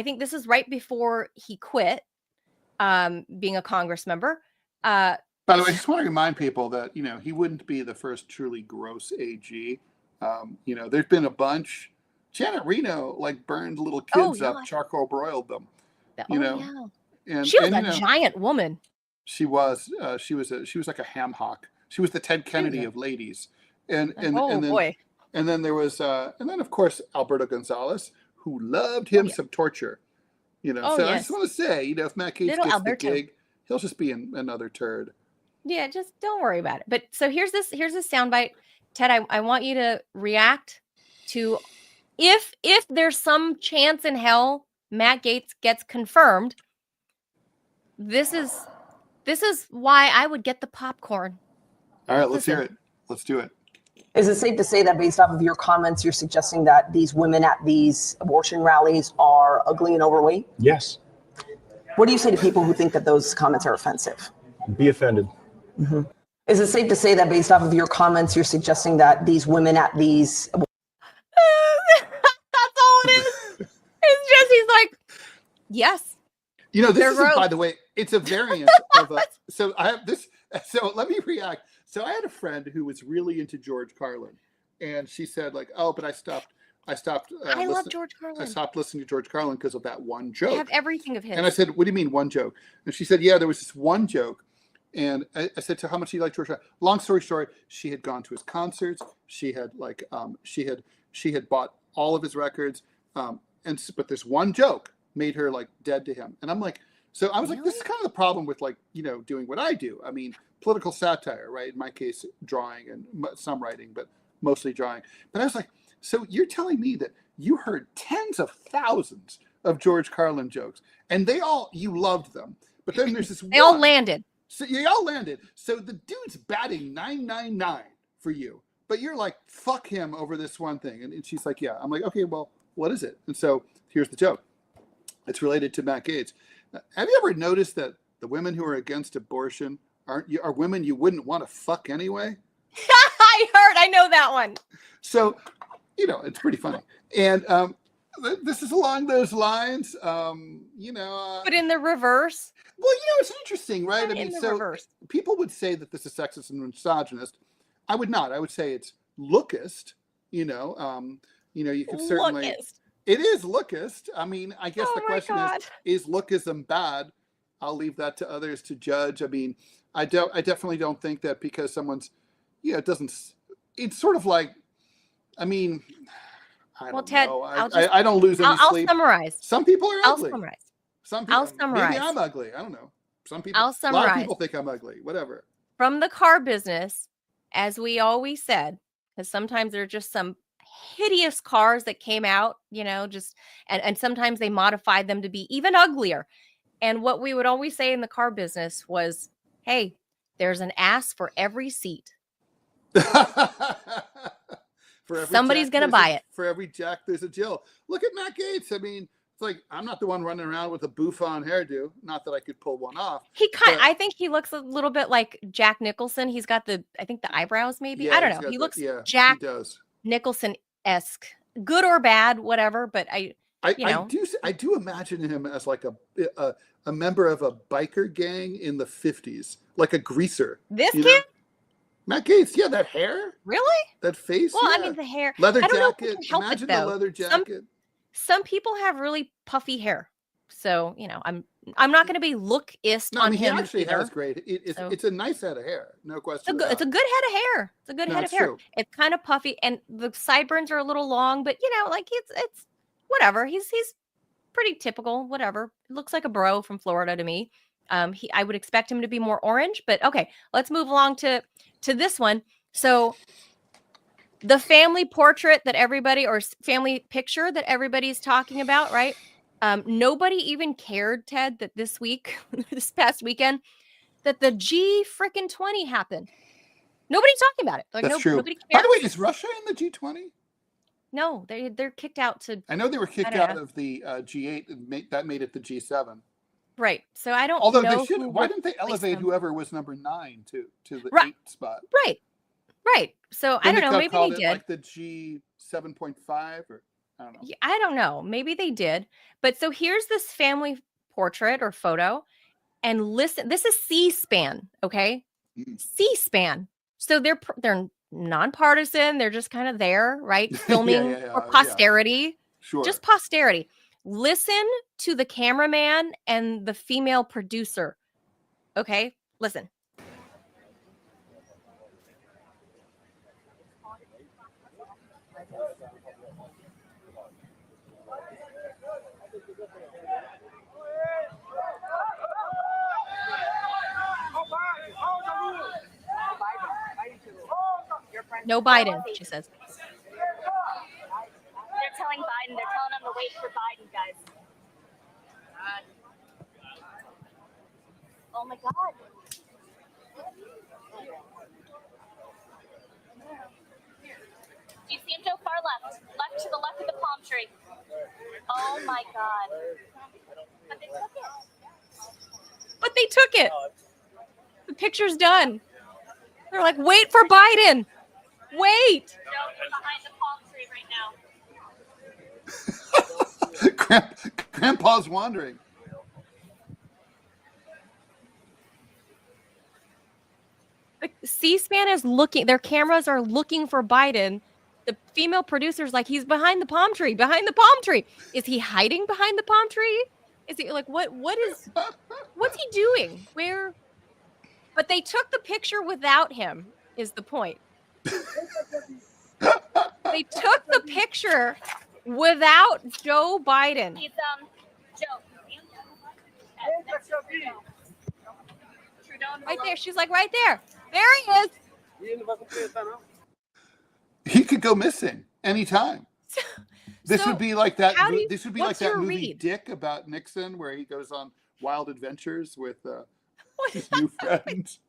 think this is right before he quit being a Congress member. By the way, I just want to remind people that, he wouldn't be the first truly gross AG. There's been a bunch. Janet Reno burned little kids up, charcoal broiled them. Yeah. And she was a giant woman. She was like a ham hock. She was the Ted Kennedy of ladies. And then there was and then of course Alberto Gonzalez, who loved him some torture. I just want to say, if Matt Gaetz gets Alberto. The gig, he'll just be another turd. Yeah, just don't worry about it. But so here's this soundbite. Ted, I want you to react to if there's some chance in hell Matt Gaetz gets confirmed. This is why I would get the popcorn. All right, let's hear it. Let's do it. Is it safe to say that based off of your comments, you're suggesting that these women at these abortion rallies are ugly and overweight? Yes. What do you say to people who think that those comments are offensive? Be offended. Mm-hmm. Is it safe to say that based off of your comments, you're suggesting that these women at these... That's all it is. It's just, he's like, yes. This is, by the way, it's a variant of a... So I have this... So let me react. So I had a friend who was really into George Carlin. And she said, but I stopped... I love George Carlin. I stopped listening to George Carlin because of that one joke. I have everything of his. And I said, what do you mean one joke? And she said, yeah, there was this one joke. And I said, so how much do you like George Carlin? Long story short, she had gone to his concerts. She had she had bought all of his records. But this one joke made her dead to him. And I'm like, so I was like, this is kind of the problem with doing what I do. I mean, political satire, right? In my case, drawing and some writing, but mostly drawing. But I was like, so you're telling me that you heard tens of thousands of George Carlin jokes and you loved them. But then there's this They all landed. So they all landed. So the dude's batting 999 for you, but you're like, fuck him over this one thing. And she's like, yeah. I'm like, okay, well, what is it? And so here's the joke. It's related to Matt Gaetz. Have you ever noticed that the women who are against abortion are women you wouldn't want to fuck anyway? I know that one. So, it's pretty funny. And this is along those lines, But in the reverse? Well, it's interesting, right? Reverse. People would say that this is sexist and misogynist. I would not. I would say it's lookist. You could certainly... Lookist. It is lookist. I mean, I guess the question is lookism bad? I'll leave that to others to judge. I mean, I definitely don't think that because someone's, it doesn't... It's sort of like, I mean... I don't know. I don't lose any sleep. I'll summarize. Some people are ugly. I'll summarize. Some people, I'll summarize. Maybe I'm ugly. I don't know. Some people. I'll summarize. A lot of people think I'm ugly. Whatever. From the car business, as we always said, because sometimes there are just some hideous cars that came out, and sometimes they modified them to be even uglier. And what we would always say in the car business was, hey, there's an ass for every seat. Somebody's going to buy it. For every Jack, there's a Jill. Look at Matt Gaetz. I mean, it's like, I'm not the one running around with a bouffant hairdo. Not that I could pull one off. I think he looks a little bit like Jack Nicholson. He's got the eyebrows maybe. Yeah, I don't know. He looks Jack Nicholson-esque. Good or bad, whatever. But I do imagine him as like a member of a biker gang in the 50s, like a greaser. This kid? Matt Gaetz, yeah, that hair. Really? That face? Well, yeah. I mean, the hair. Leather I don't jacket. know if we can help Imagine it, though. the leather jacket. Some people have really puffy hair. So, I'm not going to be lookist No, I on mean, he him actually either. has great. So- It's a nice head of hair, no question. It's a good head of hair. It's a good head of hair. True. It's kind of puffy, and the sideburns are a little long, but like it's whatever. He's pretty typical. Whatever. Looks like a bro from Florida to me. I would expect him to be more orange, but okay. Let's move along to this one. So, the family portrait that everybody, or family picture that everybody's talking about, right? Nobody even cared, Ted, that this past weekend, that the G-20 happened. Nobody's talking about it. Like, That's true. Nobody cares. By the way, is Russia in the G20? No, they're kicked out to. I know they were kicked out of the G8 and that made it the G7. Right. So I don't Although know. they should. Why didn't they elevate them. whoever was number 9 to the Right. 8 spot? Right. So I don't know. Maybe they did. Like the G7.5 or I don't know. Yeah, I don't know. Maybe they did. But so here's this family portrait or photo, and listen. This is C-SPAN. Okay, C-SPAN. So they're nonpartisan. They're just kind of there, right? Filming for posterity. Yeah. Sure. Just posterity. Listen to the cameraman and the female producer. Okay, listen. No Biden, she says. They're telling Biden. They're telling him to wait for Biden, guys. Oh my God. Do you see him, Joe? Far left. Left to the left of the palm tree. Oh my God. But they took it. The picture's done. They're like, wait for Biden. Wait. Joe, you're behind the palm tree right now. Grandpa's wandering. C-SPAN is looking. Their cameras are looking for Biden. The female producer's like, he's behind the palm tree. Behind the palm tree. Is he hiding behind the palm tree? Is he like what's he doing? Where? But they took the picture without him, is the point. They took the picture without Joe Biden. He's Joe. Right there. She's like, right there. There he is. He could go missing anytime. This would be like that. This would be like that movie Dick about Nixon, where he goes on wild adventures with his new friends.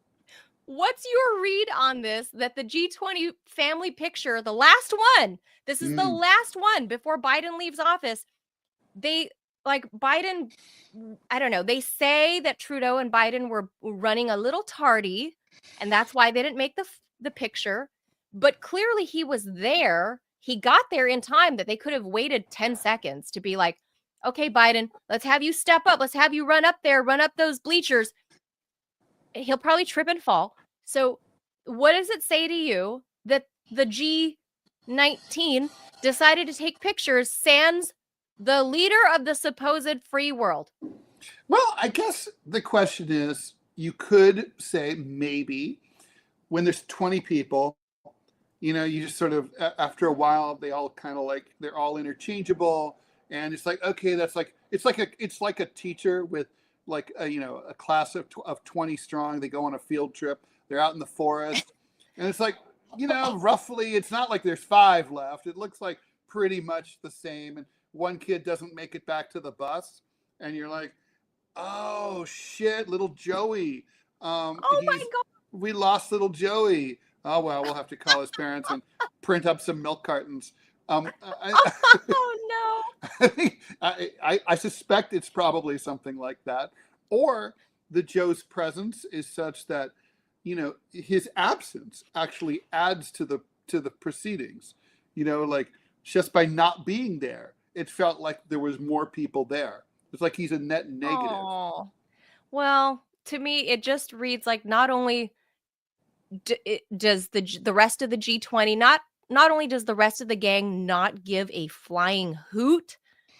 What's your read on this? That the G20 family picture, the last one, this is the last one before Biden leaves office. They Biden, I don't know. They say that Trudeau and Biden were running a little tardy, and that's why they didn't make the picture. But clearly he was there. He got there in time that they could have waited 10 seconds to be like, okay, Biden, let's have you step up. Let's have you run up there, run up those bleachers. He'll probably trip and fall. So what does it say to you that the G19 decided to take pictures sans the leader of the supposed free world? Well, I guess the question is, you could say maybe when there's 20 people, you just sort of, after a while, they all kind of like, they're all interchangeable. And it's like, okay, it's like a teacher with like a class of 20 strong. They go on a field trip. They're out in the forest. And it's like, roughly, it's not like there's 5 left. It looks like pretty much the same. And one kid doesn't make it back to the bus. And you're like, oh, shit, little Joey. Oh, my God. We lost little Joey. Oh, well, we'll have to call his parents and print up some milk cartons. Oh, no. I suspect it's probably something like that. Or the Joe's presence is such that, his absence actually adds to the proceedings. Like just by not being there, it felt like there was more people there. It's like he's a net negative. Oh. Well, to me, it just reads like not only does the rest of the G20 not only does the rest of the gang not give a flying hoot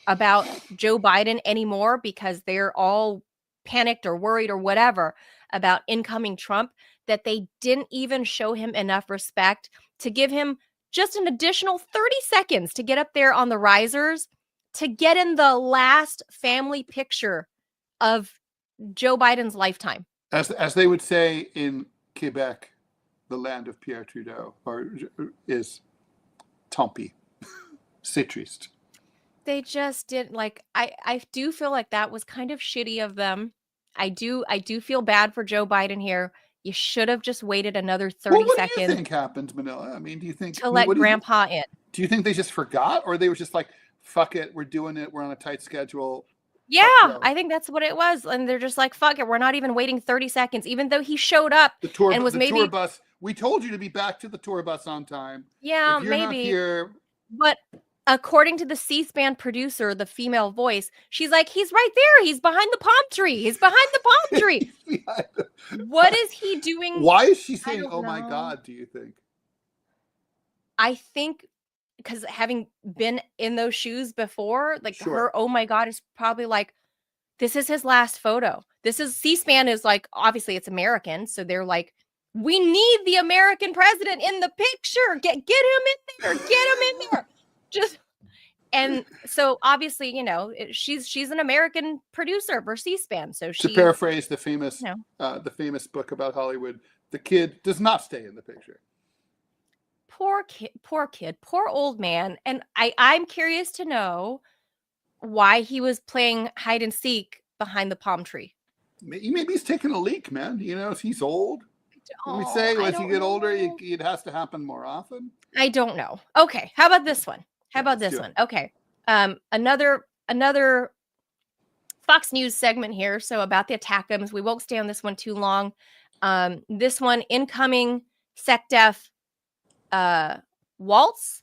about Joe Biden anymore because they're all panicked or worried or whatever about incoming Trump, that they didn't even show him enough respect to give him just an additional 30 seconds to get up there on the risers to get in the last family picture of Joe Biden's lifetime. As they would say in Quebec, the land of Pierre Trudeau, is tant pis. C'est triste. They just did, like, I do feel like that was kind of shitty of them. I do feel bad for Joe Biden here. You should have just waited another 30 what seconds. do you think happened, Manila? I mean, do you think to let Grandpa in? Do you think they just forgot, or they were just like, "Fuck it, we're doing it. We're on a tight schedule." Yeah, I think that's what it was, and they're just like, "Fuck it, we're not even waiting 30 seconds." Even though he showed up and was maybe tour bus. We told you to be back to the tour bus on time. Yeah, if you're maybe. Not here, but according to the C-SPAN producer, the female voice, she's like, "He's right there. He's behind the palm tree. He's behind the palm tree." What is he doing? Why is she saying, "Oh my God"? Do you think? I think because having been in those shoes before, like her, "Oh my God," is probably like, this is his last photo. This is C-SPAN is like, obviously it's American, so they're like, we need the American president in the picture. Get him in there. Get him in there. Just, and so obviously, you know, she's an American producer for C-SPAN. So to paraphrase the famous book about Hollywood, the kid does not stay in the picture. Poor kid, poor old man. And I'm curious to know why he was playing hide and seek behind the palm tree. Maybe he's taking a leak, man. You know, he's old. When we say as you get older, it has to happen more often. I don't know. Okay, how about this one? Okay, another Fox News segment here. So about the attackums, we won't stay on this one too long. This one, incoming SecDef Waltz,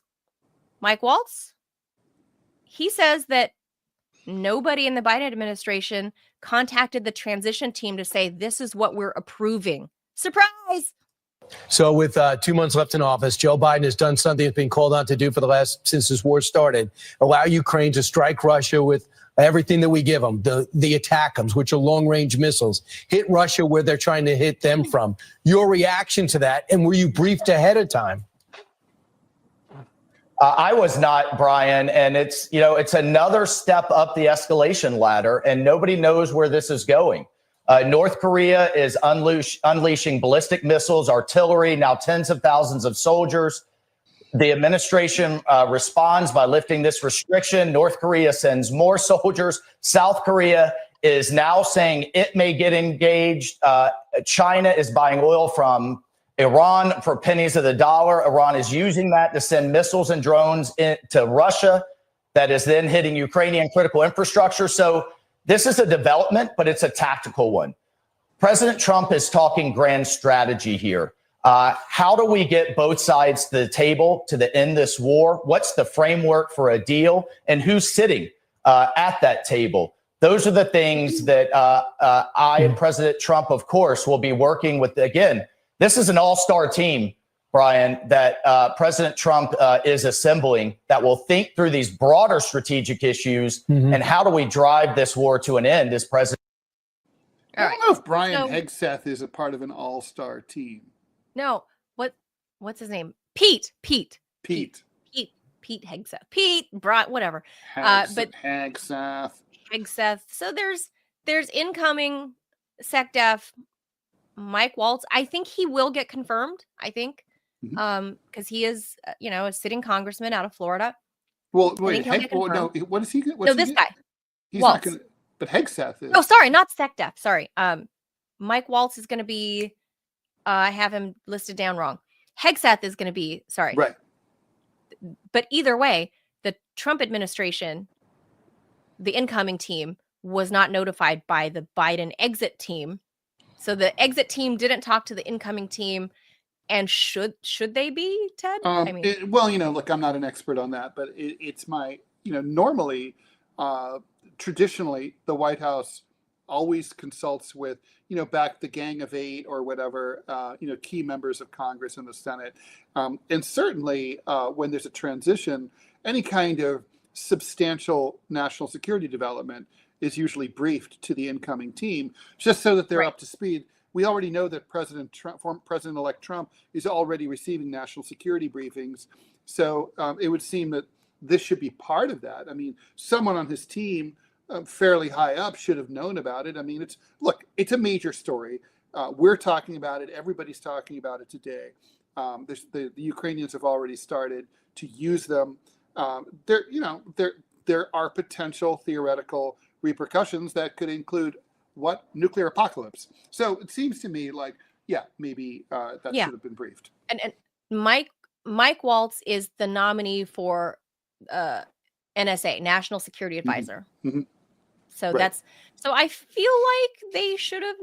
Mike Waltz. He says that nobody in the Biden administration contacted the transition team to say this is what we're approving. Surprise! So with 2 months left in office, Joe Biden has done something that's been called on to do since this war started, allow Ukraine to strike Russia with everything that we give them, the ATACMS, which are long-range missiles, hit Russia where they're trying to hit them from. Your reaction to that, and were you briefed ahead of time? I was not, Brian, and it's another step up the escalation ladder, and nobody knows where this is going. North Korea is unleashing ballistic missiles, artillery, now tens of thousands of soldiers. The administration responds by lifting this restriction. North Korea sends more soldiers. South Korea is now saying it may get engaged. China is buying oil from Iran for pennies of the dollar. Iran is using that to send missiles and drones into Russia that is then hitting Ukrainian critical infrastructure. So this is a development, but it's a tactical one. President Trump is talking grand strategy here. How do we get both sides to the table to end this war? What's the framework for a deal? And who's sitting at that table? Those are the things that I and President Trump, of course, will be working with. Again, this is an all-star team, Brian, that President Trump is assembling that will think through these broader strategic issues and how do we drive this war to an end as president. I don't know if Brian Hegseth is a part of an all-star team. No, what's his name? Pete Hegseth. Whatever. But Hegseth. So there's incoming SecDef Mike Waltz. I think he will get confirmed. I think because he is a sitting congressman out of Florida. Well, wait. No, what is he? This guy. He's Waltz. not going to. But Hegseth is. Oh, sorry, not SecDef. Sorry. Mike Waltz is going to be. I have him listed down wrong. Hegseth is going to be. Sorry. Right. But either way, the Trump administration, the incoming team, was not notified by the Biden exit team. So the exit team didn't talk to the incoming team. And should they be, Ted? Look, I'm not an expert on that, but it's my, normally, traditionally, the White House always consults with, back the Gang of Eight or whatever, key members of Congress and the Senate. And certainly when there's a transition, any kind of substantial national security development is usually briefed to the incoming team, just so that they're Right. up to speed. We already know that President-elect Trump is already receiving national security briefings. So it would seem that this should be part of that. I mean, someone on his team fairly high up should have known about it. I mean, it's a major story. We're talking about it. Everybody's talking about it today. The Ukrainians have already started to use them. There are potential theoretical repercussions that could include nuclear apocalypse. So it seems to me like, maybe that should have been briefed. And Mike Waltz is the nominee for NSA, National Security Advisor. Mm-hmm. So Right. so I feel like they should have.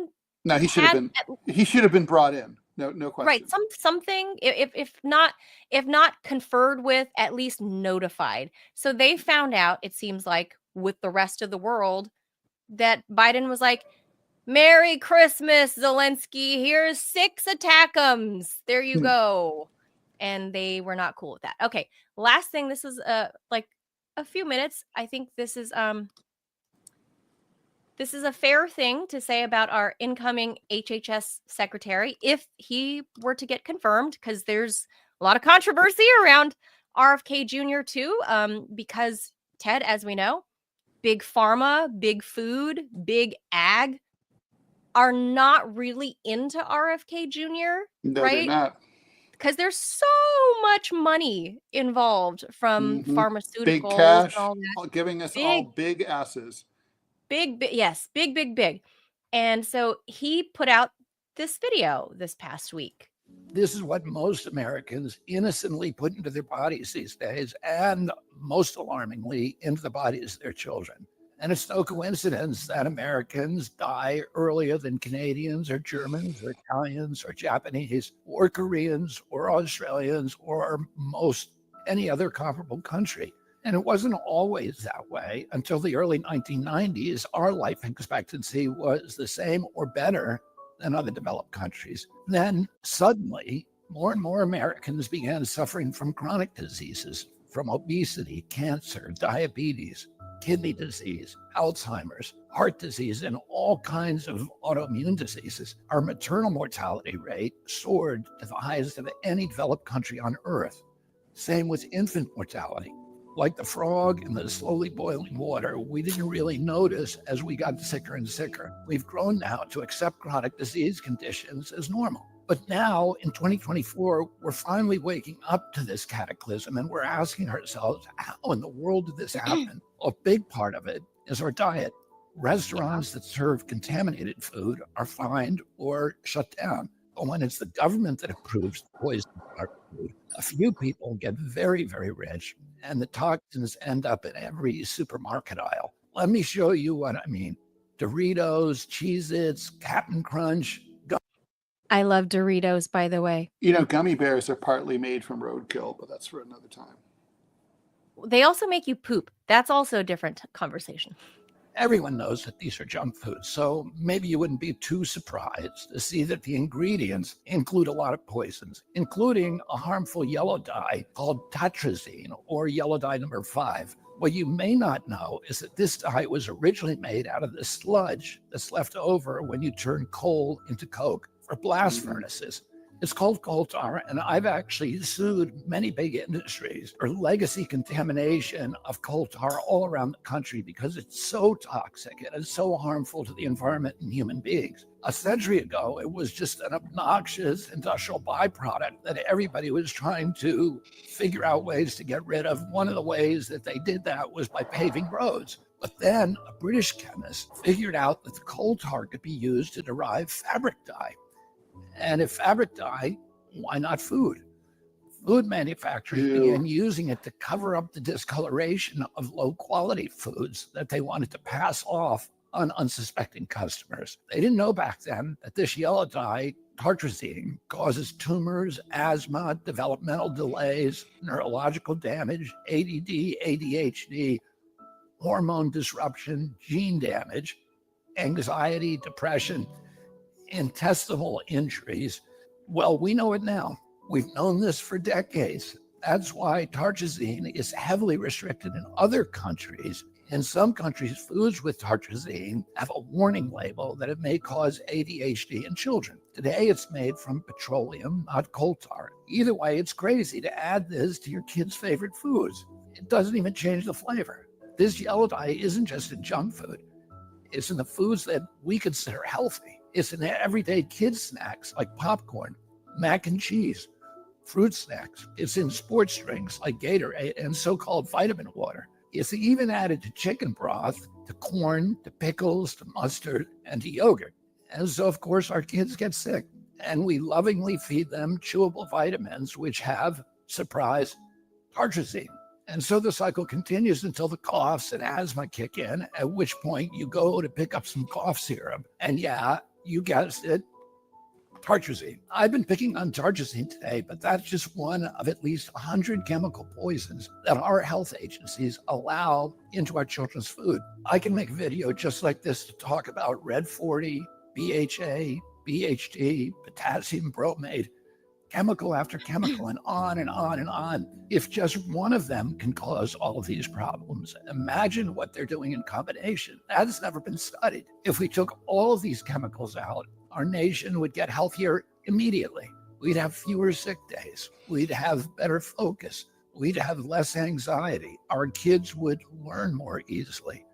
No, he should have been brought in. No question. Right, something if not conferred with, at least notified. So they found out, it seems like, with the rest of the world, that Biden was like, "Merry Christmas, Zelensky. Here's 6 attackums. There you go." And they were not cool with that. Okay, last thing. This is like a few minutes. I think this is a fair thing to say about our incoming HHS secretary if he were to get confirmed, because there's a lot of controversy around RFK Jr. too, because Ted, as we know, big pharma, big food, big ag are not really into RFK Jr., No, right? they're not. Because there's so much money involved from pharmaceuticals. Big cash, and all that. giving us all big asses. Yes, big. And so he put out this video this past week. This is what most Americans innocently put into their bodies these days, and most alarmingly, into the bodies of their children. And it's no coincidence that Americans die earlier than Canadians or Germans or Italians or Japanese or Koreans or Australians or most any other comparable country. And it wasn't always that way until the early 1990s. Our life expectancy was the same or better than other developed countries. Then suddenly, more and more Americans began suffering from chronic diseases, from obesity, cancer, diabetes, kidney disease, Alzheimer's, heart disease, and all kinds of autoimmune diseases. Our maternal mortality rate soared to the highest of any developed country on earth. Same with infant mortality. Like the frog in the slowly boiling water, we didn't really notice as we got sicker and sicker. We've grown now to accept chronic disease conditions as normal. But now in 2024, we're finally waking up to this cataclysm, and we're asking ourselves, how in the world did this happen? A big part of it is our diet. Restaurants that serve contaminated food are fined or shut down. But when it's the government that approves the poison in our food, a few people get very, very rich, and the toxins end up in every supermarket aisle. Let me show you what I mean. Doritos, Cheez-Its, Cap'n Crunch. I love Doritos, by the way. Gummy bears are partly made from roadkill, but that's for another time. They also make you poop. That's also a different conversation. Everyone knows that these are junk foods, so maybe you wouldn't be too surprised to see that the ingredients include a lot of poisons, including a harmful yellow dye called tetrazine, or yellow dye number 5. What you may not know is that this dye was originally made out of the sludge that's left over when you turn coal into coke for blast furnaces. It's called coal tar, and I've actually sued many big industries for legacy contamination of coal tar all around the country because it's so toxic and it's so harmful to the environment and human beings. A century ago, it was just an obnoxious industrial byproduct that everybody was trying to figure out ways to get rid of. One of the ways that they did that was by paving roads. But then a British chemist figured out that the coal tar could be used to derive fabric dye. And if fabric dye, why not food? Food manufacturers began using it to cover up the discoloration of low quality foods that they wanted to pass off on unsuspecting customers. They didn't know back then that this yellow dye, tartrazine, causes tumors, asthma, developmental delays, neurological damage, ADD, ADHD, hormone disruption, gene damage, anxiety, depression, intestinal injuries. Well, we know it now. We've known this for decades. That's why tartrazine is heavily restricted in other countries. In some countries, foods with tartrazine have a warning label that it may cause ADHD in children. Today, it's made from petroleum, not coal tar. Either way, it's crazy to add this to your kids' favorite foods. It doesn't even change the flavor. This yellow dye isn't just in junk food. It's in the foods that we consider healthy. It's in everyday kids' snacks like popcorn, mac and cheese, fruit snacks. It's in sports drinks like Gatorade and so-called vitamin water. It's even added to chicken broth, to corn, to pickles, to mustard, and to yogurt. And so, of course, our kids get sick. And we lovingly feed them chewable vitamins, which have, surprise, tartrazine. And so the cycle continues until the coughs and asthma kick in, at which point you go to pick up some cough syrup. And yeah, you guessed it, tartrazine. I've been picking on tartrazine today, but that's just one of at least 100 chemical poisons that our health agencies allow into our children's food. I can make a video just like this to talk about Red 40, BHA, BHD, potassium bromate, chemical after chemical, and on and on and on. If just one of them can cause all of these problems, imagine what they're doing in combination. That has never been studied. If we took all of these chemicals out, our nation would get healthier immediately. We'd have fewer sick days. We'd have better focus. We'd have less anxiety. Our kids would learn more easily.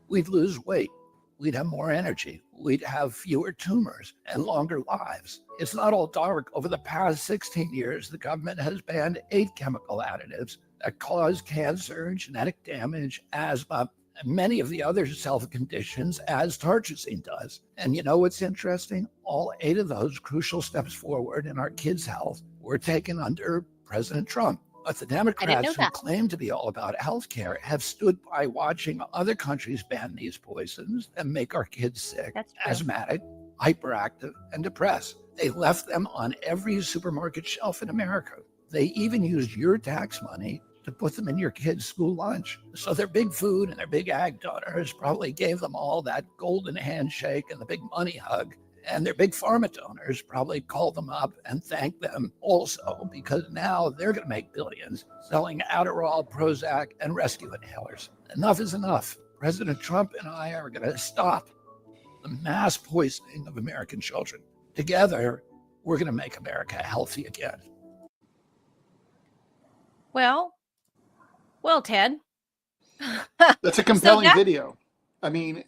We'd lose weight. We'd have more energy. We'd have fewer tumors and longer lives. It's not all dark. Over the past 16 years, the government has banned 8 chemical additives that cause cancer, genetic damage, asthma, and many of the other health conditions, as tartrazine does. And you know what's interesting? All 8 of those crucial steps forward in our kids' health were taken under President Trump. But the Democrats who claim to be all about healthcare have stood by watching other countries ban these poisons and make our kids sick, asthmatic, hyperactive, and depressed. They left them on every supermarket shelf in America. They even used your tax money to put them in your kids' school lunch. So their big food and their big ag donors probably gave them all that golden handshake and the big money hug. And their big pharma donors probably called them up and thanked them also, because now they're going to make billions selling Adderall, Prozac, and rescue inhalers. Enough is enough. President Trump and I are going to stop the mass poisoning of American children. Together, we're going to make America healthy again. Well, Ted. That's a compelling So that- video. I mean,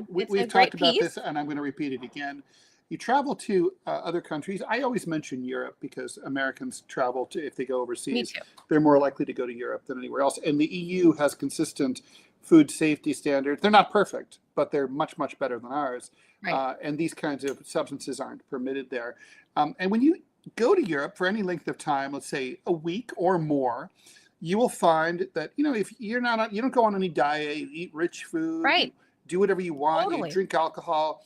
we've talked about this, and I'm going to repeat it again. You travel to other countries. I always mention Europe because Americans travel to, if they go overseas, they're more likely to go to Europe than anywhere else. And the EU has consistent food safety standards. They're not perfect, but they're much, much better than ours. Right. And these kinds of substances aren't permitted there. And when you go to Europe for any length of time, let's say a week or more, you will find that, if you're not, you don't go on any diet, you eat rich food, right, do whatever you want, you drink alcohol,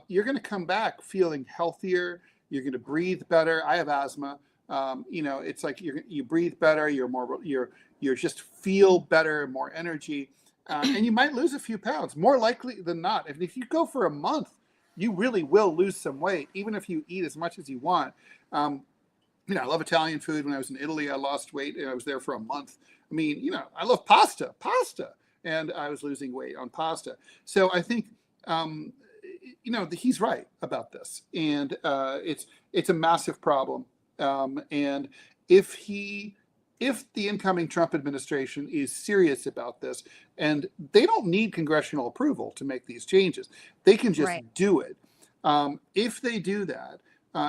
you're going to come back feeling healthier. You're going to breathe better. I have asthma. It's like you breathe better. You're just feel better, more energy, and you might lose a few pounds, more likely than not. If you go for a month, you really will lose some weight, even if you eat as much as you want. I love Italian food. When I was in Italy, I lost weight and I was there for a month. I mean, I love pasta, and I was losing weight on pasta. So I think, he's right about this, and it's a massive problem. And if the incoming Trump administration is serious about this, and they don't need congressional approval to make these changes, they can just do it. If they do that,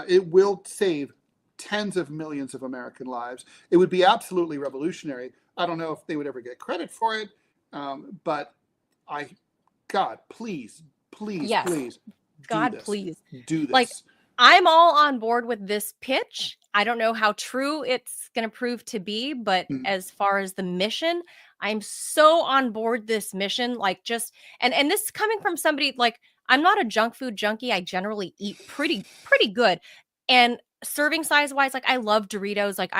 it will save tens of millions of American lives. It would be absolutely revolutionary. I don't know if they would ever get credit for it, but God, please, God, do this. please Do this. Like, I'm all on board with this pitch. I don't know how true it's going to prove to be, but as far as the mission, I'm so on board this mission. Like, and this is coming from somebody, like, I'm not a junk food junkie. I generally eat pretty good. And serving size wise, like, I love Doritos. Like,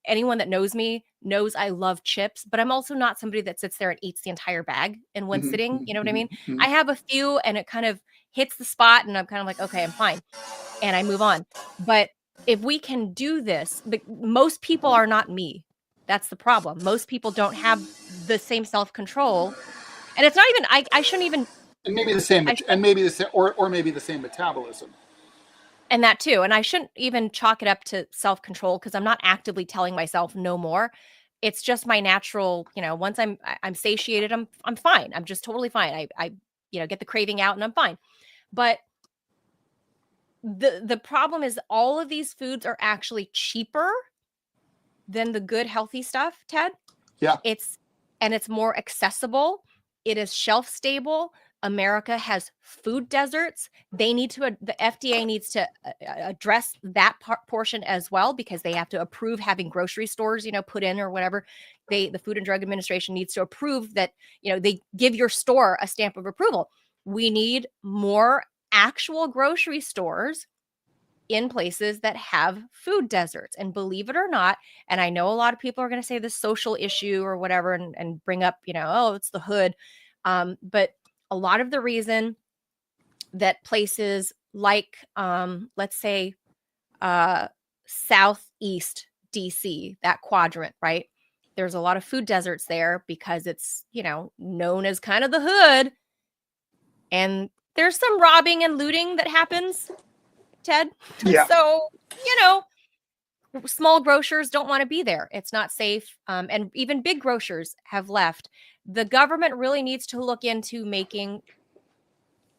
anyone that knows me knows I love chips, but I'm also not somebody that sits there and eats the entire bag in one sitting. You know what I mean? I have a few and it kind of hits the spot and I'm kind of like, okay, I'm fine. And I move on. But if we can do this, but most people are not me. That's the problem. Most people don't have the same self-control. And it's not even, I shouldn't even. And maybe the same, and maybe the same, or maybe the same metabolism. And that too. And I shouldn't even chalk it up to self-control because I'm not actively telling myself no more. It's just my natural, once I'm satiated, I'm fine. I'm just totally fine. I get the craving out and I'm fine. But the problem is all of these foods are actually cheaper than the good healthy stuff, Ted. Yeah. It's more accessible. It is shelf stable. America has food deserts. The FDA needs to address that portion as well, because they have to approve having grocery stores, put in or whatever. The Food and Drug Administration needs to approve that, they give your store a stamp of approval. We need more actual grocery stores in places that have food deserts. And believe it or not, and I know a lot of people are going to say this social issue or whatever and bring up, oh, it's the hood. But a lot of the reason that places like, let's say, Southeast DC, that quadrant, right? There's a lot of food deserts there because it's, known as kind of the hood. And there's some robbing and looting that happens, Ted. Yeah. So, small grocers don't want to be there. It's not safe. And even big grocers have left. The government really needs to look into making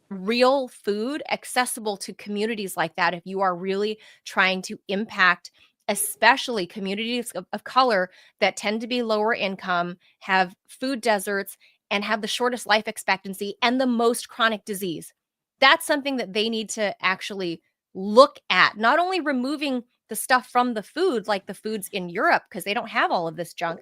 real food accessible to communities like that. If you are really trying to impact, especially communities of color that tend to be lower income, have food deserts, and have the shortest life expectancy and the most chronic disease. That's something that they need to actually look at, not only removing the stuff from the food, like the foods in Europe, because they don't have all of this junk,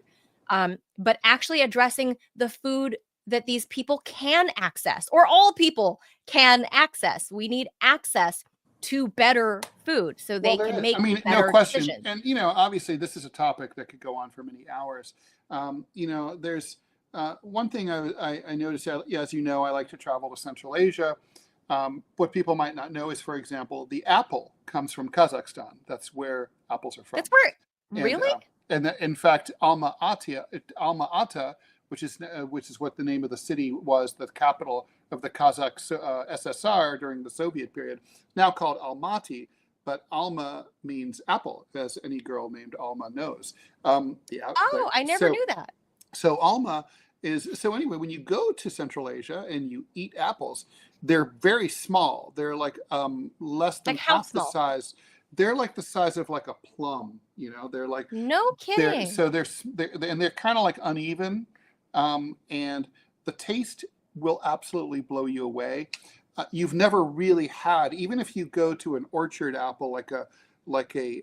but actually addressing the food that these people can access, or all people can access. We need access to better food so they can make better no question. decisions. And, obviously this is a topic that could go on for many hours. There's one thing I noticed, as you know, I like to travel to Central Asia. What people might not know is, for example, the apple comes from Kazakhstan. That's where apples are from. That's where, really? And in fact, Alma Ata, which is what the name of the city was, the capital of the Kazakh SSR during the Soviet period, now called Almaty. But Alma means apple, as any girl named Alma knows. I never knew that. So Alma anyway, when you go to Central Asia and you eat apples, they're very small. They're like less than half the size. They're like the size of like a plum, they're like, no kidding. They're kind of like uneven. And the taste will absolutely blow you away. You've never really had, even if you go to an orchard apple, like a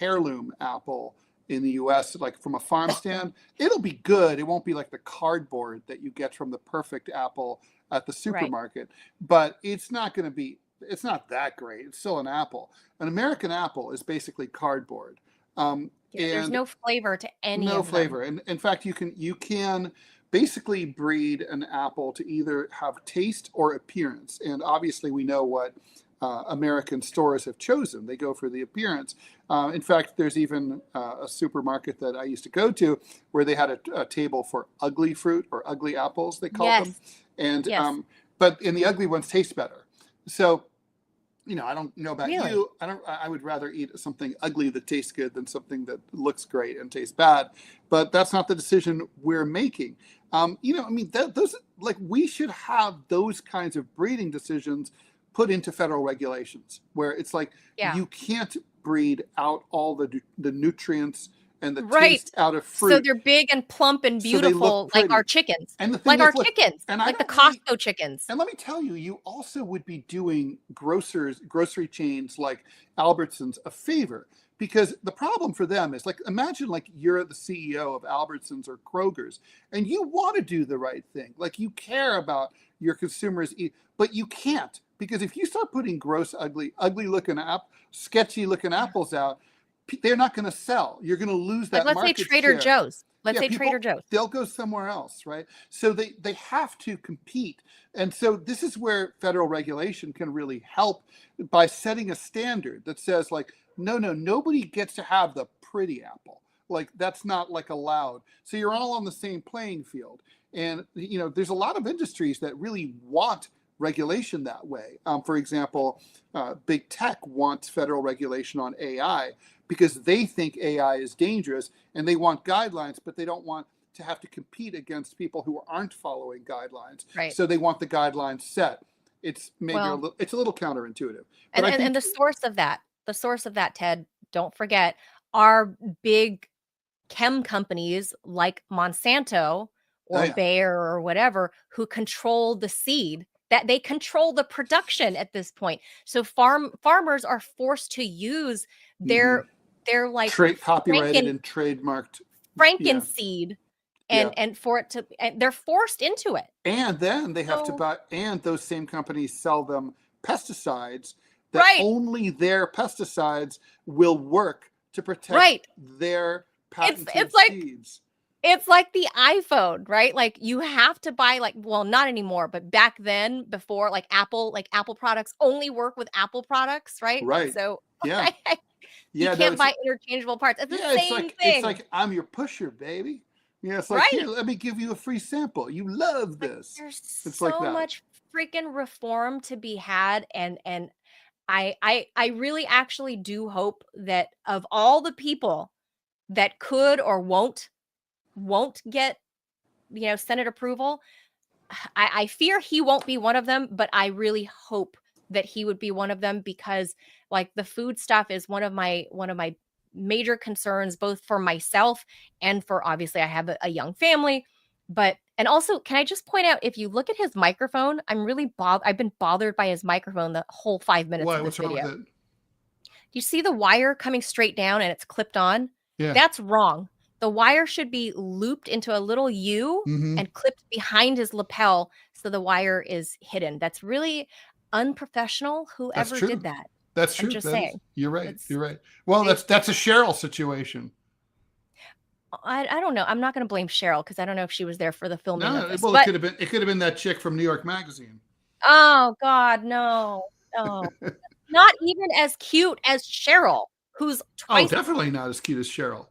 heirloom apple in the US, like from a farm stand, it'll be good. It won't be like the cardboard that you get from the perfect apple at the supermarket, but it's not that great. It's still an apple. An American apple is basically cardboard. There's no flavor to any of them. No flavor. And in fact, you can basically breed an apple to either have taste or appearance. And obviously we know what American stores have chosen. They go for the appearance. In fact, there's even a supermarket that I used to go to where they had a table for ugly fruit, or ugly apples, they called them. And but the ugly ones taste better. So, I don't know about you. I would rather eat something ugly that tastes good than something that looks great and tastes bad. But that's not the decision we're making. Those, like, we should have those kinds of breeding decisions put into federal regulations, where it's like, you can't breed out all the nutrients and the taste out of fruit. So they're big and plump and beautiful, like our chickens. And like our chickens, like the Costco chickens. And let me tell you, you also would be doing grocery chains like Albertsons a favor, because the problem for them is, like, imagine like you're the CEO of Albertsons or Kroger's and you want to do the right thing. Like, you care about your consumers, but you can't, because if you start putting gross, ugly looking sketchy looking apples out, they're not going to sell. You're going to lose that market share. Let's say Trader Joe's. Trader Joe's. They'll go somewhere else, right? So they have to compete. And so this is where federal regulation can really help, by setting a standard that says, like, nobody gets to have the pretty apple. Like, that's not like allowed. So you're all on the same playing field. And, there's a lot of industries that really want regulation that way. For example, big tech wants federal regulation on AI because they think AI is dangerous and they want guidelines, but they don't want to have to compete against people who aren't following guidelines. Right. So they want the guidelines set. It's maybe it's a little counterintuitive. But And the source of that, Ted, don't forget, are big chem companies like Monsanto or Bayer or whatever, who control the seed, that they control the production at this point. So farmers are forced to use their like copyrighted and trademarked Frankenseed and for it to, and they're forced into it. And then they have to buy, and those same companies sell them pesticides that only their pesticides will work to protect their patented seeds. It's like the iPhone, right? Like, you have to buy, like, well, not anymore, but back then, before, like Apple products only work with Apple products, right? Right. So Yeah. you can't buy interchangeable parts. It's the same thing. It's like, I'm your pusher, baby. It's like, here, let me give you a free sample. You love this. There's it's so like that. much freaking reform to be had, and I really actually do hope that of all the people that could or won't get Senate approval, I fear he won't be one of them, but I really hope that he would be one of them, because like the food stuff is one of my major concerns, both for myself and for, obviously I have a young family. But, and also, can I just point out, if you look at his microphone, I've been bothered by his microphone the whole 5 minutes of this video. What's wrong with it? You see the wire coming straight down and it's clipped on? Yeah. That's wrong. The wire should be looped into a little U and clipped behind his lapel, so the wire is hidden. That's really unprofessional. Whoever did that. That's true. I'm just saying. You're right. You're right. Well, that's a Cheryl situation. I don't know. I'm not going to blame Cheryl, because I don't know if she was there for the filming of this. Well, it could have been that chick from New York Magazine. Oh God, no. Not even as cute as Cheryl, who's twice. Oh, definitely not as cute as Cheryl.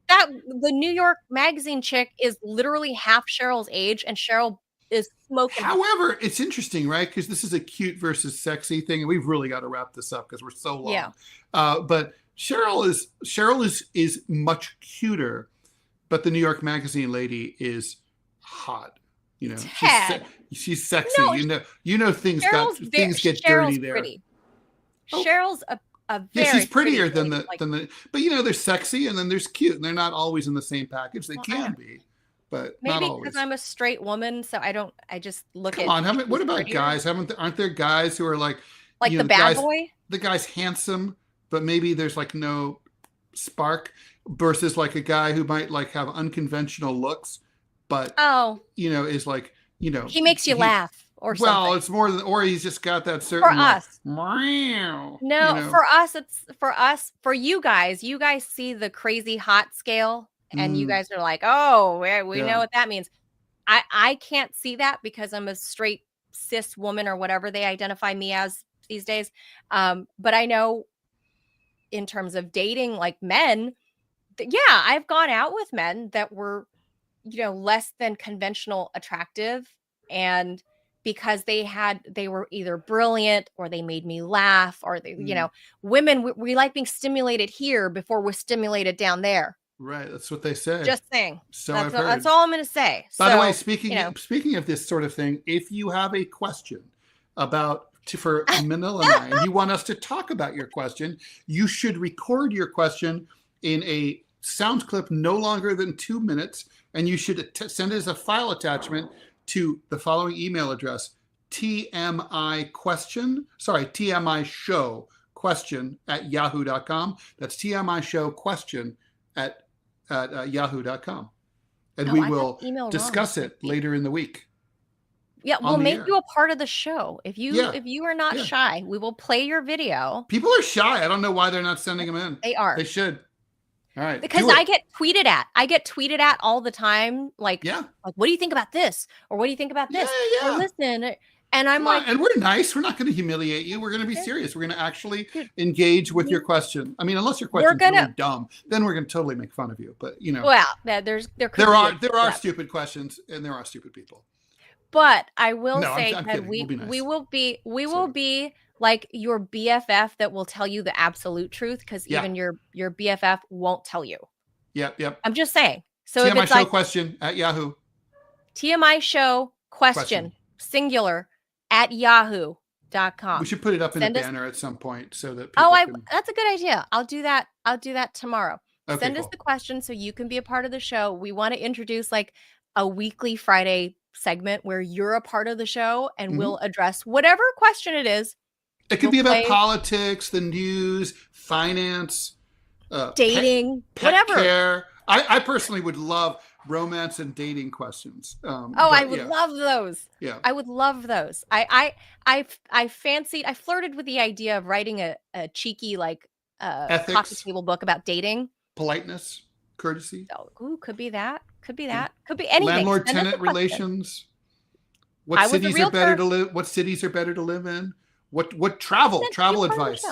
The New York Magazine chick is literally half Cheryl's age, and Cheryl is smoking. However, it's interesting, right? Because this is a cute versus sexy thing, and we've really got to wrap this up because we're so long. Yeah. But Cheryl is much cuter, but the New York Magazine lady is hot. She's sexy. No, things get dirty there. Pretty. Cheryl's a very she's prettier than the but there's sexy and then there's cute, and they're not always in the same package. They can be, but maybe not always. Because I'm a straight woman, so I just look at. Come on, what about prettier guys? Aren't there guys who are like the bad boy? The guy's handsome, but maybe there's like no spark, versus like a guy who might like have unconventional looks, but is like he makes you laugh. Or something. Well, it's more than, or he's just got that certain. For us. No, for us, it's for us. For you guys see the crazy hot scale, and you guys are like, oh, we know what that means. I can't see that because I'm a straight cis woman, or whatever they identify me as these days. But I know in terms of dating, like men, I've gone out with men that were, less than conventional attractive, and because they were either brilliant or they made me laugh, or they, women, we like being stimulated here before we're stimulated down there. Right. That's what they say. Just saying. So that's all I'm going to say. By the way, speaking of this sort of thing, if you have a question for Manila and you want us to talk about your question, you should record your question in a sound clip no longer than 2 minutes, and you should send it as a file attachment to the following email address: TMI Show question at yahoo.com. That's TMI Show question at yahoo.com. And we will discuss it later in the week. Yeah, we'll make you a part of the show. If you are not shy, we will play your video. People are shy. I don't know why they're not sending them in. They are. They should. All right. Because I get tweeted at all the time. Like, what do you think about this? Or what do you think about this? Yeah. Or listen, And I'm Come on, like, and we're nice. We're not going to humiliate you. We're going to be serious. We're going to actually engage with your question. I mean, unless your question's really dumb, then we're going to totally make fun of you. But you know, well, there are stupid questions, and there are stupid people. But I will No, say I'm that kidding. We'll be nice. we will be like your BFF that will tell you the absolute truth, because even your BFF won't tell you. Yep. I'm just saying. So TMI if it's Show like question at Yahoo. TMI Show question singular at yahoo.com. We should put it up in a banner at some point so that that's a good idea. I'll do that tomorrow. Okay, Send us the question so you can be a part of the show. We want to introduce like a weekly Friday segment where you're a part of the show, and we'll address whatever question it is. It could be about politics, the news, finance, dating, pet whatever. Care. I personally would love romance and dating questions. I would love those. Yeah, I would love those. I flirted with the idea of writing a cheeky like ethics, coffee table book about dating, politeness, courtesy. Oh, could be that. Could be anything. Landlord-tenant relations. What cities are better to live? What cities are better to live in? What travel advice?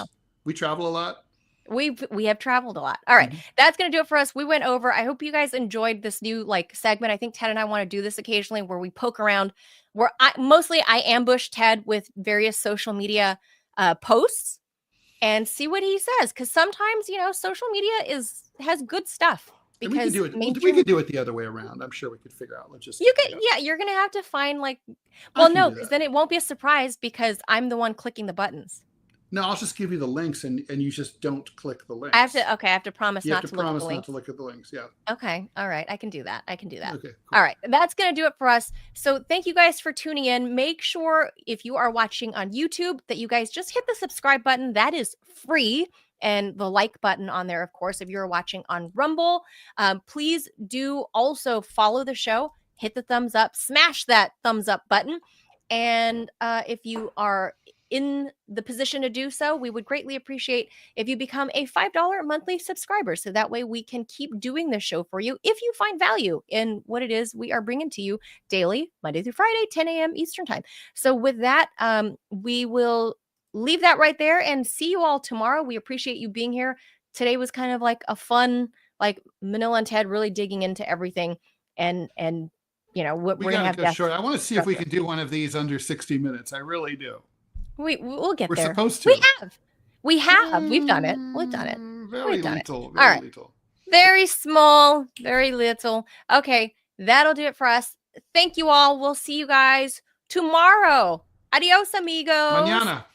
We travel a lot. We have traveled a lot. All right. That's going to do it for us. We went over. I hope you guys enjoyed this new like segment. I think Ted and I want to do this occasionally where we poke around, where I ambush Ted with various social media posts and see what he says. Because sometimes, social media has good stuff. And we could do it. We could do it the other way around. I'm sure we could figure out logistics. You're gonna have to find no, because then it won't be a surprise because I'm the one clicking the buttons. No, I'll just give you the links, and you just don't click the links. I have to promise not to look at the links. Yeah. Okay. All right. I can do that. Okay. Cool. All right. That's gonna do it for us. So thank you guys for tuning in. Make sure if you are watching on YouTube that you guys just hit the subscribe button. That is free. And the like button on there, of course, if you're watching on Rumble. Please do also follow the show, hit the thumbs up, smash that thumbs up button. And if you are in the position to do so, we would greatly appreciate if you become a $5 monthly subscriber. So that way we can keep doing this show for you if you find value in what it is we are bringing to you daily, Monday through Friday, 10 a.m. Eastern time. So with that, we will leave that right there and see you all tomorrow. We appreciate you being here. Today was kind of like a fun, like Manila and Ted really digging into everything. And we're going to have go short. I want to see if we can do one of these under 60 minutes. I really do. We'll get there. We're supposed to. We have. We've done it. We've done it. Very little. All right. Little. Very small. Very little. Okay. That'll do it for us. Thank you all. We'll see you guys tomorrow. Adios, amigos. Mañana.